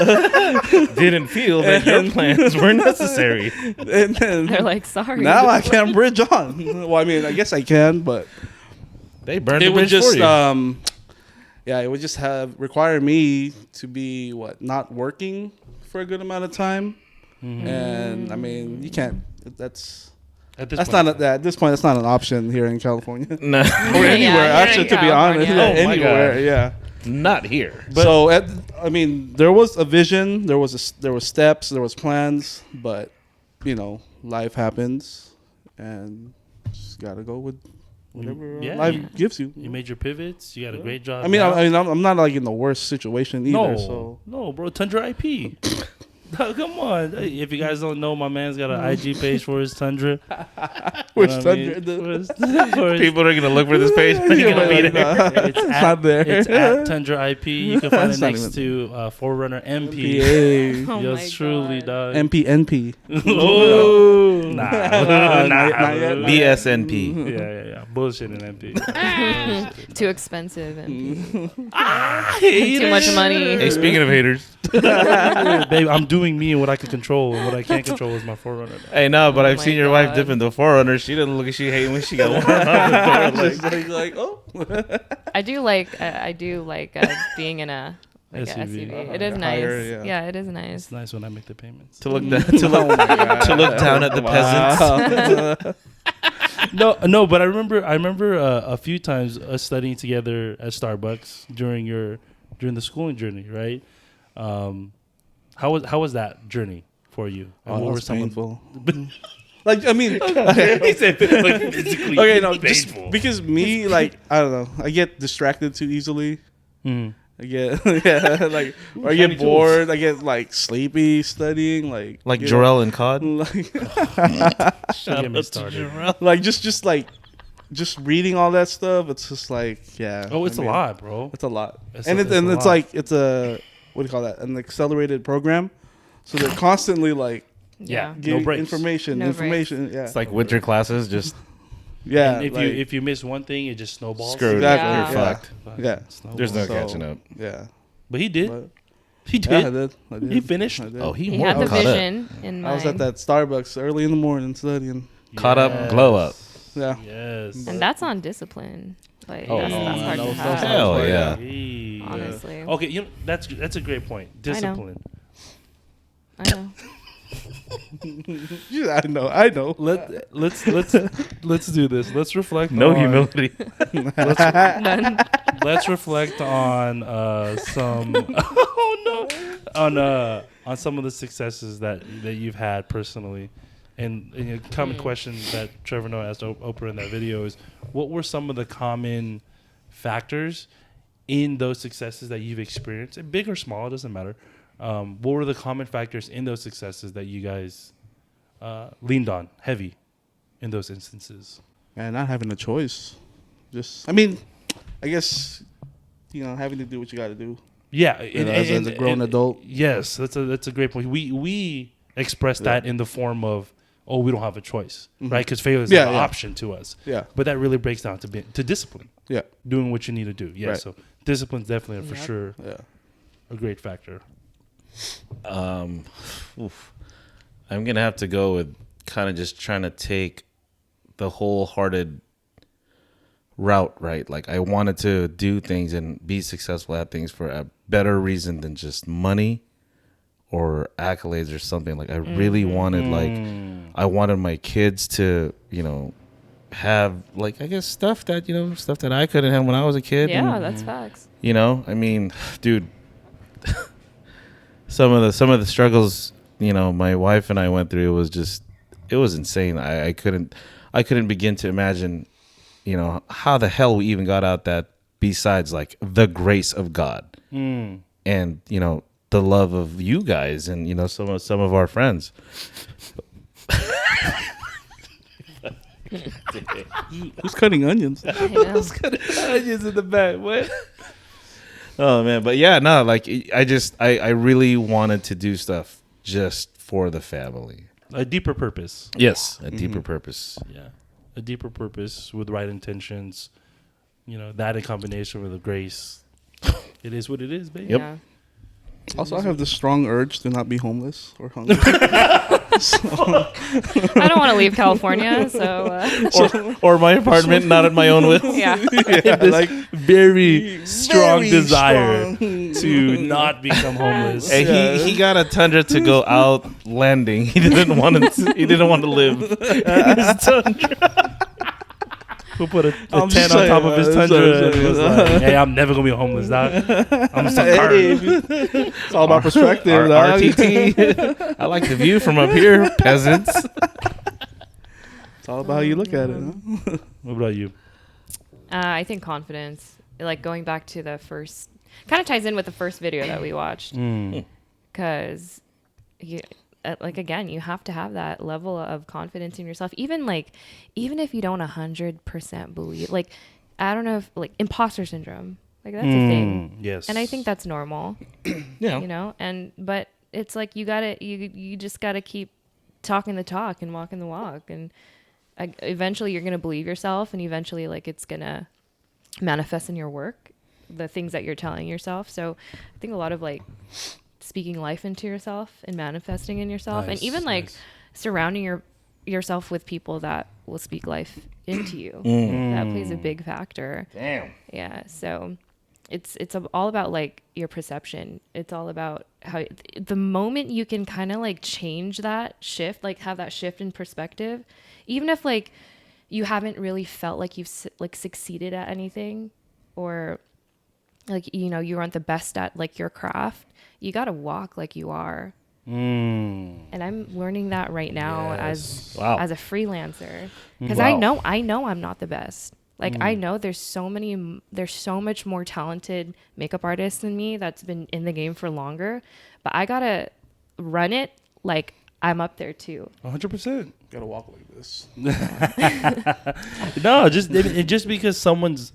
Didn't feel that your plans were necessary. and then They're like, sorry. now I can't bridge on. Well, I mean, I guess I can, but They burned it the would bridge just for you. it would just require me to be not working for a good amount of time. And I mean, you can't, that's At this that's point, not at this point, that's not an option here in California Nah, or anywhere, here actually, in to be honest. California. Oh my Anywhere, God. yeah. not here. So I mean, there was a vision, there was steps, there was plans, but life happens, and just gotta go with whatever Yeah, life you- gives you. you made your pivots. You got a great job. I mean, now. I'm not like in the worst situation either. no, So no, bro. Tundra IP. Come on. Hey, if you guys don't know, my man's got an IG page for his Tundra. which You know what I mean? Tundra? For his- People are gonna look for this page. They're Yeah, gonna be but, there. It's not there. It's at Tundra IP. You can find it It's not next to Forerunner MP. PA. Oh Yours my truly, God. dog. NP. Oh, nah, Not yet. BSNP. Yeah. Bullshit in MP. Too expensive and Too too much money. Hey, speaking of haters, Babe, I'm doing me and what I can control, and what I can't control is my Forerunner. hey, no, but Oh I've my seen your wife God. dip in the Forerunner. She doesn't look like she hating when she got one on the door. Like, oh. I do like being in a SUV. SUV. It is nice. Higher, yeah. yeah. it is nice. It's nice when I make the payments. to look down, to look down at the peasants. No, but I remember a few times us studying together at Starbucks during the schooling journey, right? How was that journey for you? And Oh, what that were was some painful. Of, Like, I mean, he said like physically okay, no, just painful. because me, like, I don't know, I get distracted too easily. Mhm. I get, yeah, like, or I shiny get bored. I get like sleepy studying, like you know, Jarrell and Cod. like, Don't get me started. like just reading all that stuff. It's just like, yeah. Oh, it's I a mean, lot, bro. It's a lot, It's and a- it's it's a lot. like it's a what do you call that? An accelerated program. So they're constantly like Yeah, giving no breaks. information. No Yeah, It's like winter classes. Just yeah. And like, if you miss one thing, it just snowballs. screwed. Exactly. You're Yeah. fucked. Fucking Yeah. snowballs. There's no So, catching up. Yeah, But he did. but, He yeah, did. I did. He finished. I did. Oh, He more had the than caught vision in I was mind. at that Starbucks early in the morning studying. Caught up, glow up. Yeah. Yes. And that's on discipline. Like Oh, that's oh, hard no, to that's have. Hell yeah. Hey. Honestly. Okay, that's a great point. Discipline. I know. Yeah, I know. Let's do this. Let's reflect. No on, humility. None. Let's reflect on some. On some of the successes that you've had personally, and a common question that Trevor Noah asked Oprah in that video is, what were some of the common factors in those successes that you've experienced, big or small, it doesn't matter. What were the common factors in those successes that you guys leaned on heavy in those instances? And not having a choice. Just, I mean, I guess, having to do what you got to do. Yeah, as a grown adult. Yes, that's a great point. We express that in the form of, we don't have a choice, right? Because failure is an option to us. Yeah. But that really breaks down to discipline. Yeah. Doing what you need to do. Yeah. Right. So discipline's definitely for sure Yeah. a great factor. Oof. I'm gonna have to go with kind of just trying to take the wholehearted route, right? Like I wanted to do things and be successful at things for a better reason than just money or accolades or something. Like I really wanted, I wanted my kids to, have like, I guess stuff that I couldn't have when I was a kid. Yeah, And, that's facts. I mean, dude, some of the struggles, my wife and I went through, it was insane. I couldn't begin to imagine, how the hell we even got out that besides like the grace of God and, the love of you guys and, some of our friends. Who's cutting onions? I know. Onions in the back. What? Oh man, but yeah, no, like I really wanted to do stuff just for the family. A deeper purpose. Yes, a deeper purpose. Yeah. A deeper purpose with right intentions. That in combination with the grace. It is what it is, baby. Yep. Yeah. Also, I have this strong urge to not be homeless or hungry. I don't want to leave California, so Or my apartment, not at my own will. yeah. This very strong very desire strong. to not become homeless. Hey, he got a Tundra to go out landing. He didn't want to live in his Tundra. Who put a I'm 10 just on top saying, of his man. Tundra and was like, hey, I'm never going to be homeless, dog. I'm some Hey, card. it's all about perspective, Our dog. RTT. I like the view from up here, peasants. It's all about how you look at it. Huh? What about you? I think confidence. Like going back to the first, kind of ties in with the first video that we watched, because again, you have to have that level of confidence in yourself. Even if you don't 100% believe, I don't know if imposter syndrome, that's a thing. Yes. And I think that's normal, Yeah. but it's like you just gotta keep talking the talk and walking the walk, and eventually you're gonna believe yourself, and eventually it's gonna manifest in your work, the things that you're telling yourself. So I think a lot of speaking life into yourself and manifesting in yourself, and even surrounding yourself with people that will speak life into you. That plays a big factor. Damn. Yeah. So it's all about your perception. It's all about how the moment you can kind of change that shift, have that shift in perspective, even if you haven't really felt like you've like succeeded at anything, or like, you know, you aren't the best at like your craft, you got to walk like you are. And I'm learning that right now as Wow. as a freelancer, because Wow. I know I'm not the best. Like I know there's so much more talented makeup artists than me that's been in the game for longer, but I gotta run it like I'm up there too. 100%. Gotta walk like this. No, just because someone's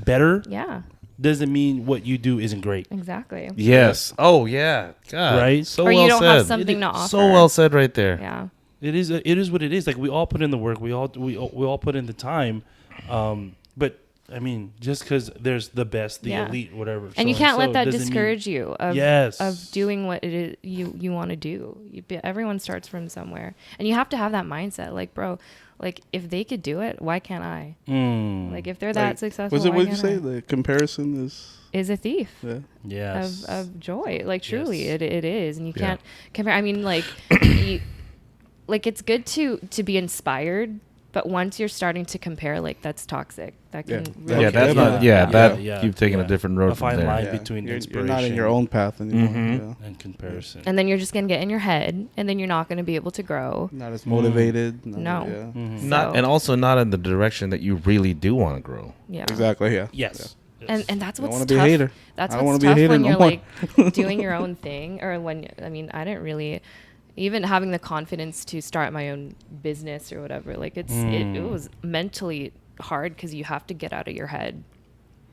better Yeah, doesn't mean what you do isn't great. exactly. Yes. Oh yeah. God. Right? So Or you well don't said. have something to offer. So well said right there. Yeah. It is what it is. Like we all put in the work. We all put in the time. But I mean, just because there's the best, the Yeah. elite, whatever. And you so can't so let that doesn't mean- discourage you of Yes. of doing what it is you want to do. Everyone starts from somewhere, and you have to have that mindset. Like, bro, like if they could do it, why can't I? Like if they're that Like, successful, Was it why what did you can't say? I? The comparison Is a thief yeah. Yes. of joy. Like truly, Yes. it is, and you Yeah. can't compare. I mean, like, like it's good to be inspired. But once you're starting to compare, like that's toxic. That can Yeah. really Yeah, that's Okay. not. Yeah, that you've taken yeah. a different road A from fine there. line Yeah. between You're inspiration not in your own path anymore. Yeah. and comparison. And then you're just gonna get in your head, and then you're not gonna be able to grow. Not as motivated. No. Yeah. Not So- and also not in the direction that you really do want to grow. Yeah. Exactly. Yeah. Yes. And that's I don't what's want to be a tough. hater. That's I don't what's wanna be a tough hater when no you're more. like doing your own thing, or when I mean I didn't really even having the confidence to start my own business or whatever. Like it was mentally hard because you have to get out of your head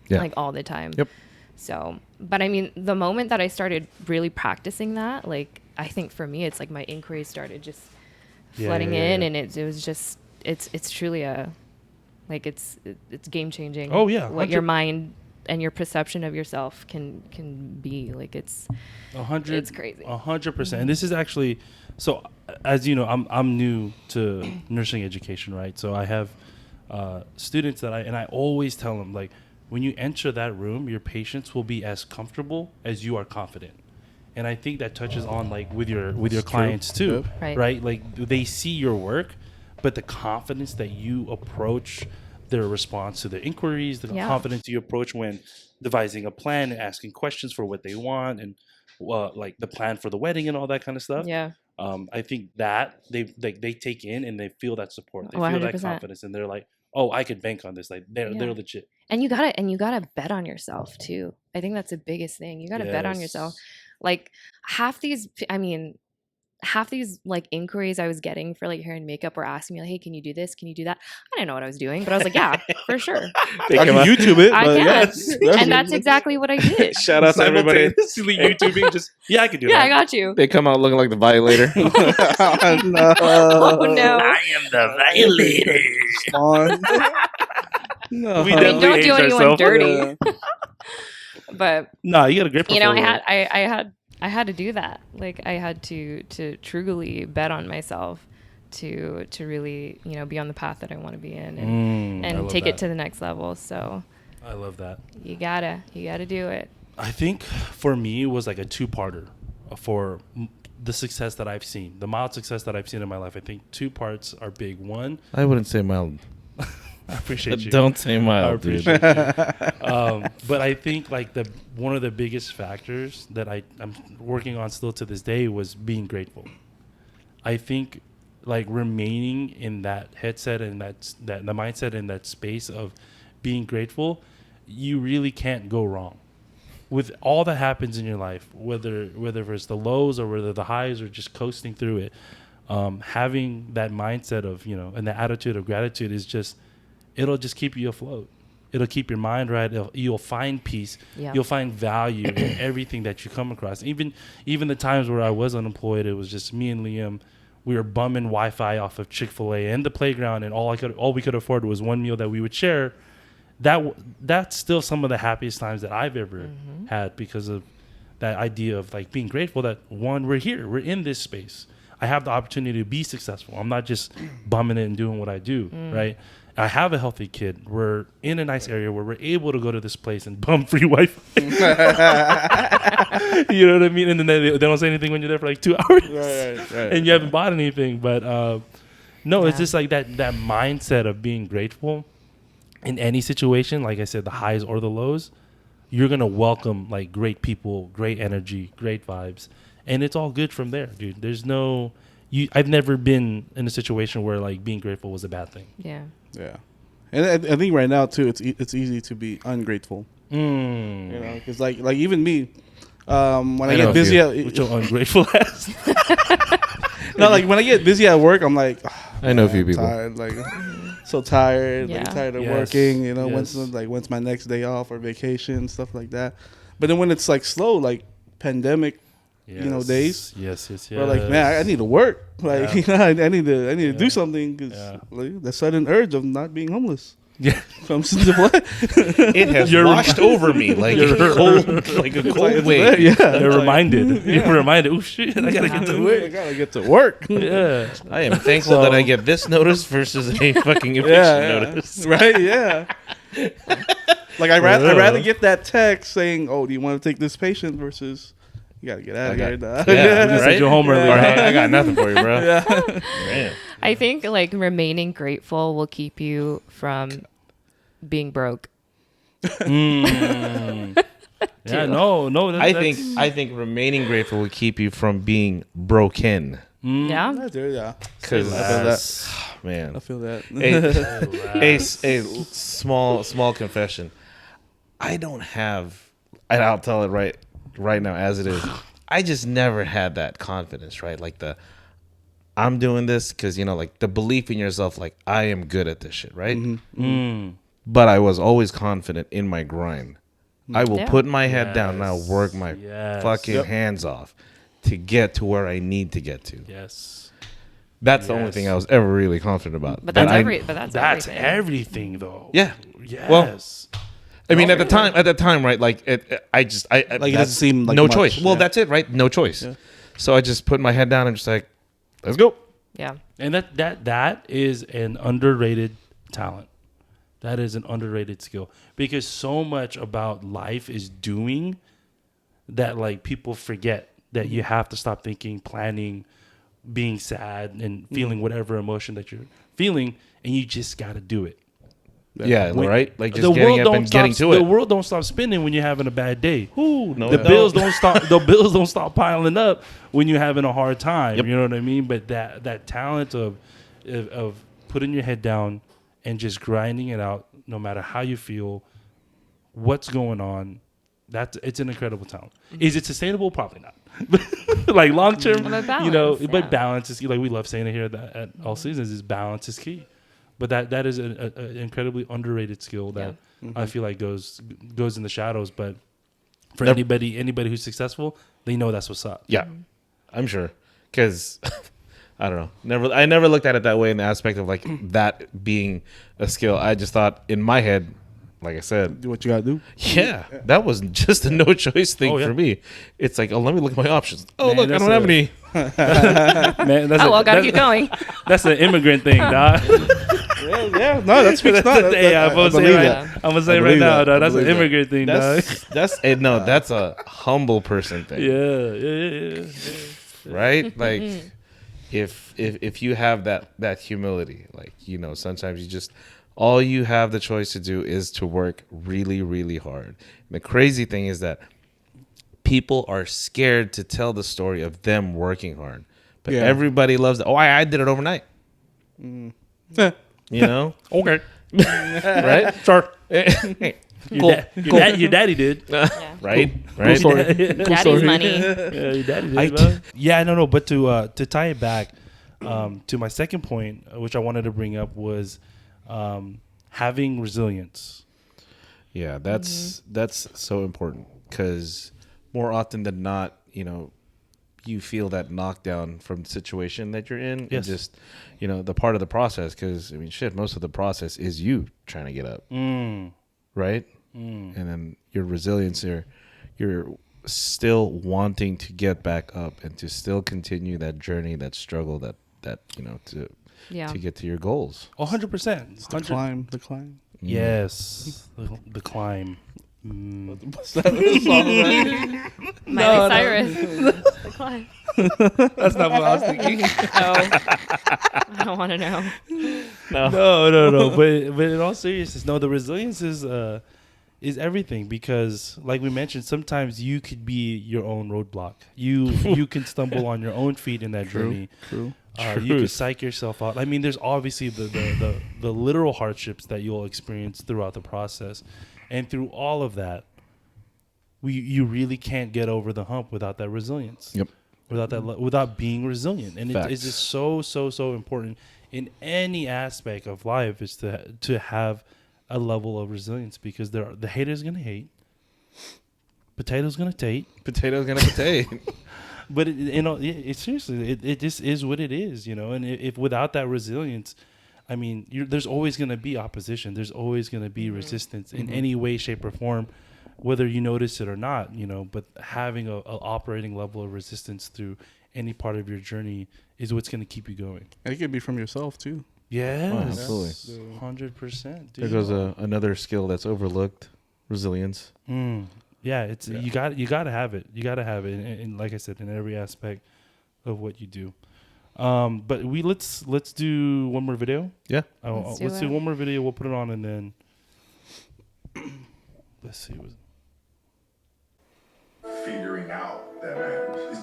Yeah. like all the time. Yep. So, but I mean, the moment that I started really practicing that, like I think for me, it's like my inquiries started just flooding in, and it was just it's truly a like it's game changing. Oh, yeah, what your 100 mind and your perception of yourself can be. Like it's 100. It's crazy. 100%. And this is actually so. As you know, I'm new to nursing education, right? So I have students that I always tell them, like, when you enter that room, your patients will be as comfortable as you are confident. And I think that touches on like with your clients too, Right. right? Like they see your work, but the confidence that you approach their response to the inquiries, the Yeah. confidence you approach when devising a plan and asking questions for what they want, and like the plan for the wedding and all that kind of stuff. yeah. I think that they take in and they feel that support. They Oh, feel that 100%. confidence, and they're like, "Oh, I could bank on this. Like they're legit." And you gotta bet on yourself too. I think that's the biggest thing. You gotta bet on yourself. Yes. Like half these like inquiries I was getting for like hair and makeup were asking me like, hey, can you do this? Can you do that? I didn't know what I was doing, but I was like, yeah, for sure. I can YouTube it. I but can. yes, And that's exactly what I did. Shout out to everybody. Simultaneously YouTubing, just I could do Yeah, that. I got you. They come out looking like the Violator. no. Oh no. am the violator. Spawn. No. We I mean, definitely don't do aged anyone ourselves. dirty. Yeah. But No, you got a great you know, portfolio. I had to do that. Like I had to truly bet on myself to really, you know, be on the path that I want to be in I and love take that. it to the next level. So I love that. you gotta do it. I think for me it was like a two-parter for the success that I've seen, the mild success that I've seen in my life. I think two parts are big. One, I wouldn't say mild. I appreciate you. Don't say I mild, dude. appreciate you. But I think like one of the biggest factors that I'm working on still to this day was being grateful. I think like remaining in that headset and that the mindset and that space of being grateful, you really can't go wrong. With all that happens in your life, whether it's the lows or whether the highs or just coasting through it, having that mindset of, you know, and the attitude of gratitude is just, it'll just keep you afloat. It'll keep your mind right. You'll find peace. Yeah. You'll find value in everything that you come across. Even the times where I was unemployed, it was just me and Liam. We were bumming Wi-Fi off of Chick-fil-A and the playground, and all we could afford was one meal that we would share. That's still some of the happiest times that I've ever had, because of that idea of like being grateful that, one, we're here, we're in this space. I have the opportunity to be successful. I'm not just bumming it and doing what I do, right? I have a healthy kid. We're in a nice area where we're able to go to this place and bum free Wi-Fi. You know what I mean? And then they don't say anything when you're there for like 2 hours Right. and you haven't bought anything. But No, it's Yeah. just like that mindset of being grateful in any situation. Like I said, the highs or the lows, you're gonna welcome like great people, great energy, great vibes, and it's all good from there, dude. There's no you. I've never been in a situation where like being grateful was a bad thing. Yeah. Yeah, and I think right now too, it's easy to be ungrateful. Mm. You know, because like even me, when I know get a busy, few. With your ungrateful ass. no, like when I get busy at work, I'm like, I know a few people. tired, like so tired, Yeah. like tired of Yes. working. You know, Yes. when's my next day off or vacation, stuff like that. But then when it's like slow, like pandemic, you know, days, Yes. we're like, man, I need to work. Like, Yeah. you know, I need to Yeah. do something because Yeah. like, the sudden urge of not being homeless Yeah. comes into play. It has You're washed over me like a cold, like a cold wave. Yeah, You're reminded. You're reminded. Oh shit! I gotta get to I work. gotta get to work. Yeah. I am thankful that I get this notice versus a fucking eviction notice. Right? Yeah. Like I'd rather get that text saying, "Oh, do you want to take this patient?" versus you gotta get out of here. Dog. We're gonna send you home early. Or, hey, I got nothing for you, bro. Man. I think like remaining grateful will keep you from being broke. Yeah. No. I think remaining grateful will keep you from being broken. Yeah. Yeah, Because I feel that. man, I feel that. a small confession. I don't have, and I'll tell it right now as it is. I just never had that confidence, right? Like I'm doing this because like the belief in yourself, like I am good at this shit, right? But I was always confident in my grind. I will Yeah. put my head down and I'll work my Yes. fucking Yep. hands off to get to where I need to get to. Yes. That's the only Yes. thing I was ever really confident about. But that's And that's That's everything. everything, though. Yeah. Yes. Well, I mean, at the time, right? Like, I just, Like, it doesn't that's seem like no much, choice. Well, yeah. that's it, right? No choice. Yeah. So I just put my head down and just like, let's go. Yeah. And that is an underrated talent. That is an underrated skill because so much about life is doing that like people forget that you have to stop thinking, planning, being sad and feeling whatever emotion that you're feeling, and you just got to do it. Yeah, When- right. Like just getting up and getting to The it. world don't stop spinning when you're having a bad day. Ooh, no, The it bills don't. don't stop. The bills don't stop piling up when you're having a hard time. Yep. You know what I mean? But that talent of putting your head down and just grinding it out, no matter how you feel, what's going on, it's an incredible talent. Is it sustainable? Probably not. Like long term, But balance, you know. yeah. But balance is like we love saying it here at all seasons. Is balance is key. But that is an incredibly underrated skill that I feel like goes in the shadows. But for anybody who's successful, they know that's what's up. Yeah, I'm sure. Because I don't know. I never looked at it that way in the aspect of like that being a skill. I just thought in my head, like I said, Do what you gotta do. yeah, that was just a no choice thing Oh, yeah. for me. It's like, oh, let me look at my options. Oh, Man, look, I that's don't have a- any. Man, that's Oh well, gotta keep going. That's an immigrant thing, dog. Yeah, no, that's fixed. Hey, I'm gonna say believe right, that. I'm gonna say I right believe now, that. dog. I That's an believe that. immigrant thing, dog. That's a humble person thing. Yeah. Right? Like if you have that humility, like sometimes you just all you have the choice to do is to work really, really hard. And the crazy thing is that people are scared to tell the story of them working hard. But Yeah. everybody loves it. Oh, I did it overnight. Eh, You know? Okay. Right? Sure. Cool. Your daddy did. Right? Cool Right? story. Daddy's money. Yeah, your daddy did. Man. Yeah, no. But to tie it back to my second point, which I wanted to bring up was having resilience. Yeah, that's so important because more often than not, you feel that knockdown from the situation that you're in. Yes. And just, the part of the process, because, most of the process is you trying to get up, right? And then your resilience, you're still wanting to get back up and to still continue that journey, that struggle, that to get to your goals. 100%. The climb. Yes, the climb. What's that song, right? Miley Cyrus. The climb. That's not what I was thinking. Oh, I don't want to know. No. But in all seriousness, no. The resilience is everything because, like we mentioned, sometimes you could be your own roadblock. You can stumble on your own feet in that journey. True. You could psych yourself out. I mean, there's obviously the literal hardships that you'll experience throughout the process, and through all of that, you really can't get over the hump without that resilience. Yep. Without being resilient, and it's just so important in any aspect of life is to have a level of resilience because the haters gonna hate, potatoes gonna tate, Potato's gonna potato. but it seriously it just is what it is, and if without that resilience, I mean, there's always gonna be opposition, there's always gonna be resistance in any way, shape, or form, whether you notice it or not, but having a operating level of resistance through any part of your journey is what's going to keep you going. And it could be from yourself too. Yes. Absolutely. 100%. There goes another skill that's overlooked: resilience. Yeah, you got to have it. You got to have it, and like I said, in every aspect of what you do. But let's do one more video. Yeah. Let's do one more video. We'll put it on, and then let's see. Figuring out that matters.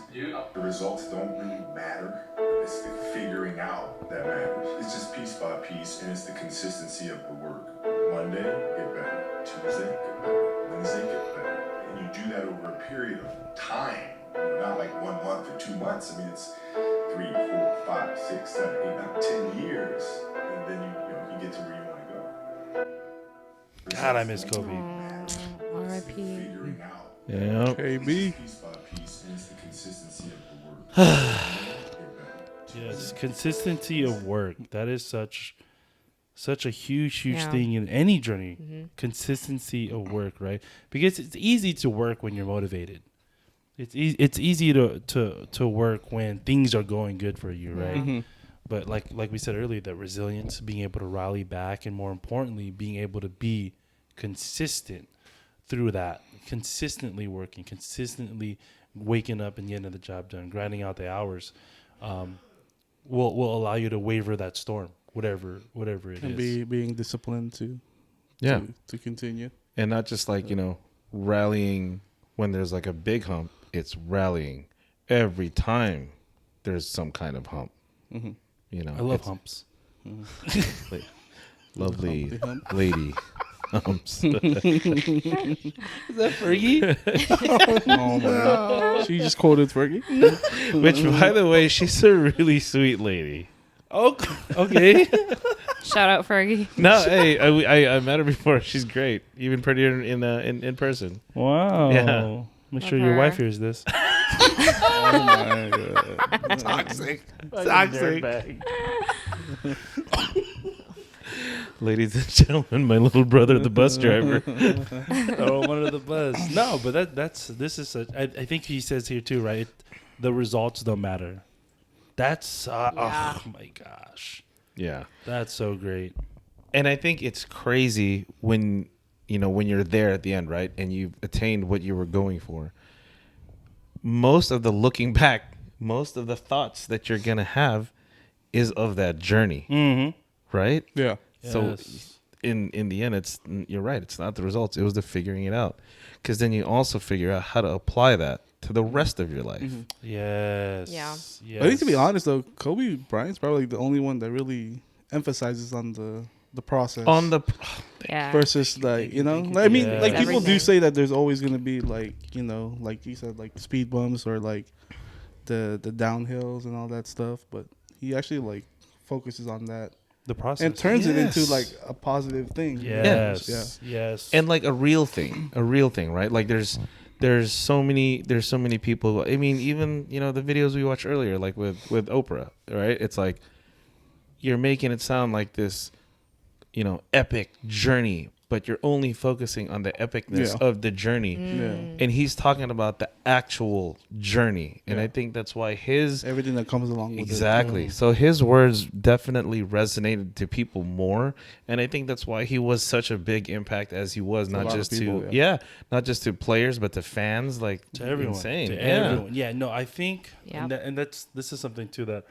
The results don't really matter. It's the figuring out that matters. It's just piece by piece, and it's the consistency of the work. Monday, get better. Tuesday, get better. Wednesday, get better. And you do that over a period of time. Not like 1 month or 2 months. I mean, it's 3, 4, 5, 6, 7, 8, 9, 10 years. And then you get to where you want to go. God, I miss Kobe. R.I.P. Figuring out. Yeah. KB. Piece by piece, and it's the consistency of the work. Yes, consistency of work. That is such a huge Yeah. thing in any journey. Consistency of work, right? Because it's easy to work when you're motivated. It's easy to work when things are going good for you, right? But like we said earlier, that resilience, being able to rally back, and more importantly, being able to be consistent through that, consistently working, consistently waking up and getting the job done, grinding out the hours, will allow you to waver that storm, whatever it And is. being disciplined to continue. And not just like, rallying when there's like a big hump. It's rallying every time there's some kind of hump. I love humps. Lovely Humpty hump. lady humps. Is that Fergie? Oh my god. She just quoted Fergie. Which, by the way, she's a really sweet lady. Oh, okay. Shout out Fergie. No, hey, I met her before. She's great, even prettier in person. Wow. Yeah. Make Love sure your her. wife hears this. Oh my god. Toxic. Toxic. Ladies and gentlemen, my little brother, the bus driver. Throw him under the bus. No, but this is such. I think he says here too, right? The results don't matter. That's oh my gosh, Yeah. that's so great. And I think it's crazy when you're there at the end, right? And you've attained what you were going for. Most of the looking back, most of the thoughts that you're going to have is of that journey, right? Yeah. So Yes. in the end, you're right. It's not the results. It was the figuring it out. Because then you also figure out how to apply that to the rest of your life. Yes. Yeah. Yes. I think to be honest though, Kobe Bryant's probably the only one that really emphasizes on the process. On the Yeah. versus like you. I mean, Yeah. like people do Everything. say that there's always gonna be like like you said, like speed bumps or like the downhills and all that stuff, but he actually like focuses on that the process and turns it into Yes. like a positive thing. Yes. Yes. and like a real thing, right? Like there's so many people. I mean, even the videos we watched earlier, like with Oprah, right? It's like you're making it sound like this, epic journey, but you're only focusing on the epicness of the journey. And he's talking about the actual journey. And I think that's why everything that comes along with it. So his words definitely resonated to people more. And I think that's why he was such a big impact as he was, not just people, not just to players, but to fans, like to everyone. Insane. To everyone. Yeah, no, I think, Yep. and this is something too that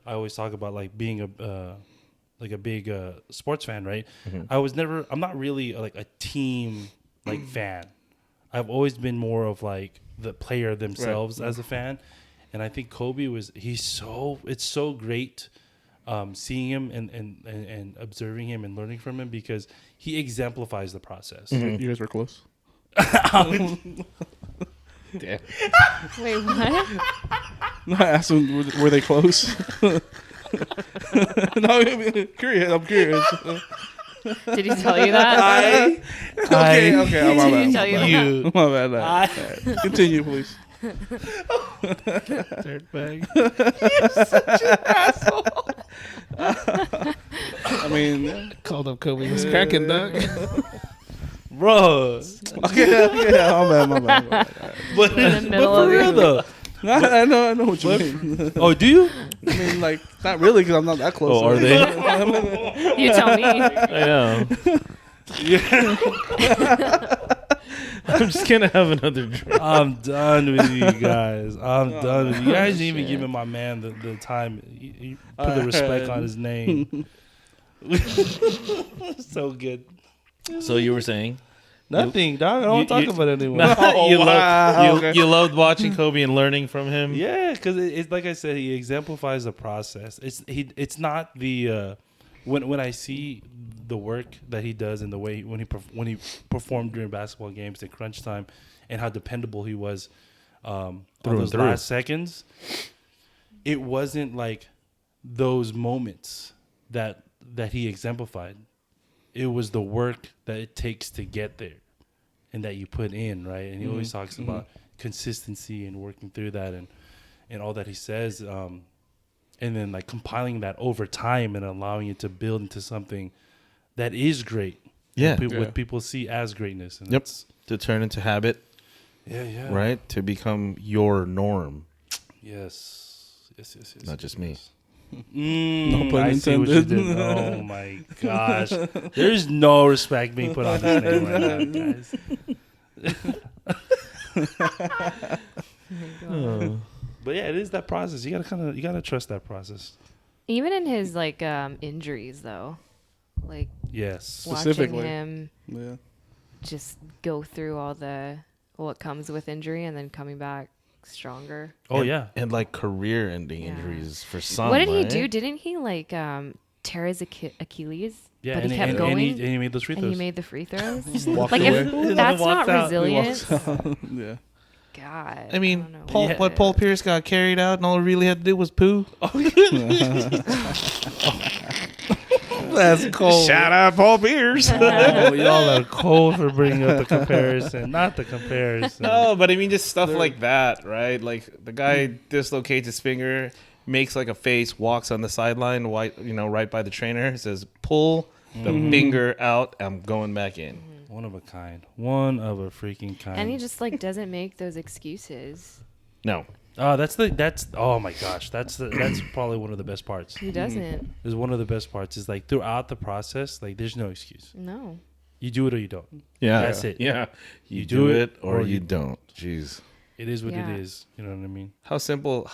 I always talk about, like being a big sports fan, right? I'm not really like a team like fan. I've always been more of like the player themselves as a fan. And I think Kobe it's so great seeing him and observing him and learning from him, because he exemplifies the process. You guys were close. Damn. Wait, what? No, I asked them, were they close? No, I'm curious. Did he tell you that? Okay, my Did bad. he tell you that? My bad. Continue, please. Dirtbag. I mean, Called up Kobe. He's cracking, dog. Bro. okay, my bad. But In the middle for of real it. though. I know what you mean. Oh, do you? I mean, like, not really, because I'm not that close. Oh, are they? You tell me. I know. I'm just gonna have another drink. I'm done with you guys. I'm done with you. You guys didn't even giving my man the time. You put the respect on his name. So good. So you were saying? Nothing, dog. I don't want to talk about it anymore. You loved watching Kobe and learning from him? Yeah, because it's like I said, he exemplifies the process. It's not the when I see the work that he does and the way when he performed during basketball games in crunch time, and how dependable he was on those last seconds. It wasn't like those moments that he exemplified. It was the work that it takes to get there and that you put in, right? And he always talks about consistency and working through that and all that he says. And then like compiling that over time and allowing it to build into something that is great. Yeah. What people see as greatness. And To turn into habit. Yeah. Right? To become your norm. Yes. Not just me. No pun I see what you intended. did. Oh my gosh. There's no respect being put on this name right now, guys. But yeah, it is that process. You gotta trust that process. Even in his like injuries though, like Yes. watching Specifically. him just go through all what comes with injury and then coming back stronger. Oh yeah. And like career-ending injuries for some. What did he right? do? Didn't he like tear his Achilles? Yeah, but and he kept and going. he made those free And throws. he made the free throws. Walked Like away. if that's not walked out. resilience, Yeah. God. I mean, don't know. Paul Pierce got carried out and all he really had to do was poo. That's cold. Shout out Paul Pierce. Oh, y'all are cold for bringing up the comparison. Not the comparison. No, but I mean just stuff like that, right? Like the guy dislocates his finger, makes like a face, walks on the sideline, right by the trainer, says, "Pull the finger out. I'm going back in." One of a kind. One of a freaking kind. And he just like doesn't make those excuses. No. Oh my gosh. That's probably one of the best parts. He doesn't. Is one of the best parts is like throughout the process, like there's no excuse. No. You do it or you don't. Yeah. That's it. Yeah. You do it or you don't. Jeez. It is what Yeah. it is. You know what I mean? How simple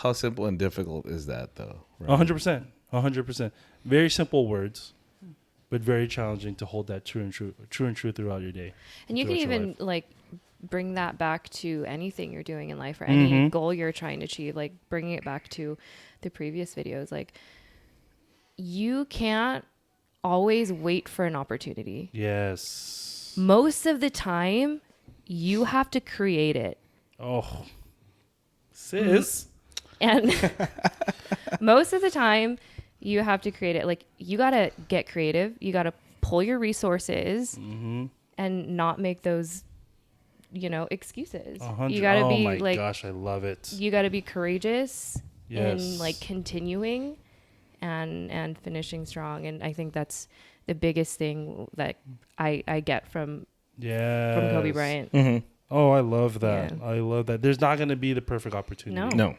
and difficult is that though? Right? 100%. 100%. Very simple words, but very challenging to hold that true and true throughout your day. And you can throughout your even life. like bring that back to anything you're doing in life or any goal you're trying to achieve, like bringing it back to the previous videos. Like you can't always wait for an opportunity. Yes. Most of the time you have to create it. Oh. Sis. And most of the time you have to create it. Like you got to get creative. You got to pull your resources and not make those excuses. You got to be my like, gosh, I love it. you got to be courageous in Yes. like continuing and finishing strong. And I think that's the biggest thing that I get from Kobe Yes. Bryant. Mm-hmm. Oh, I love that. Yeah. I love that. There's not going to be the perfect opportunity. No. No,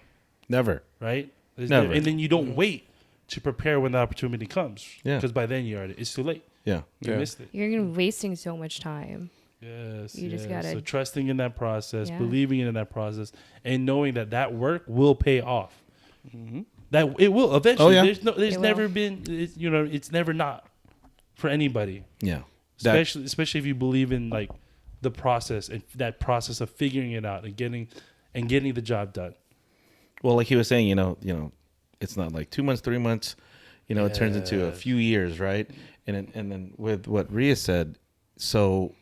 never. Right? Never. And then you don't wait to prepare when the opportunity comes. Yeah. Because by then it's too late. Yeah. You Yeah. missed it. You're gonna be wasting so much time. Yes. You just yes. gotta- So trusting in that process, Yeah. believing in that process, and knowing that work will pay off. That it will eventually. Oh, yeah. There's It never will. been. It's never not for anybody. Yeah. That, Especially if you believe in like the process and that process of figuring it out and getting the job done. well, like he was saying, it's not like 2 months, 3 months. It turns into a Yes. few years, right? And then with what Rhea said, so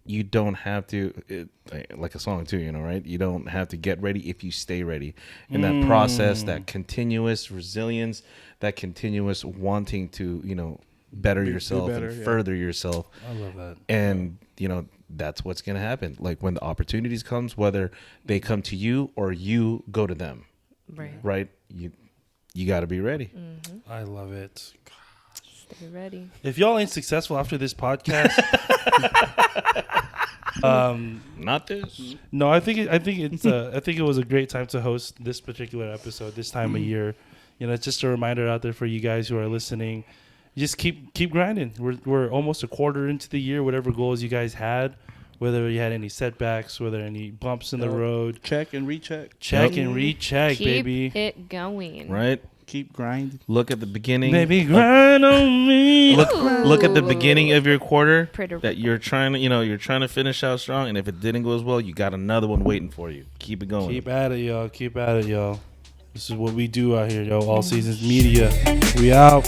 you don't have to, like a song too, right? You don't have to get ready if you stay ready. And that process, that continuous resilience, that continuous wanting to, better yourself better, and yeah. further yourself. I love that. And, that's what's going to happen. Like when the opportunities comes, whether they come to you or you go to them, Right. right? You got to be ready. I love it. Stay ready. If y'all ain't successful after this podcast, Not this. no, I think it was a great time to host this particular episode this time of year. It's just a reminder out there for you guys who are listening. Just keep grinding. We're almost a quarter into the year. Whatever goals you guys had, whether you had any setbacks, whether any bumps in the road, Check and recheck. check and recheck, Keep baby. it going. Right? Keep grinding. Look at the beginning. Baby, grind on me. Look at the beginning of your quarter Pretty- that you're trying to finish out strong, and if it didn't go as well, you got another one waiting for you. Keep it going. Keep at it, y'all. Keep at it, y'all. This is what we do out here, yo. All Seasons Media. We out.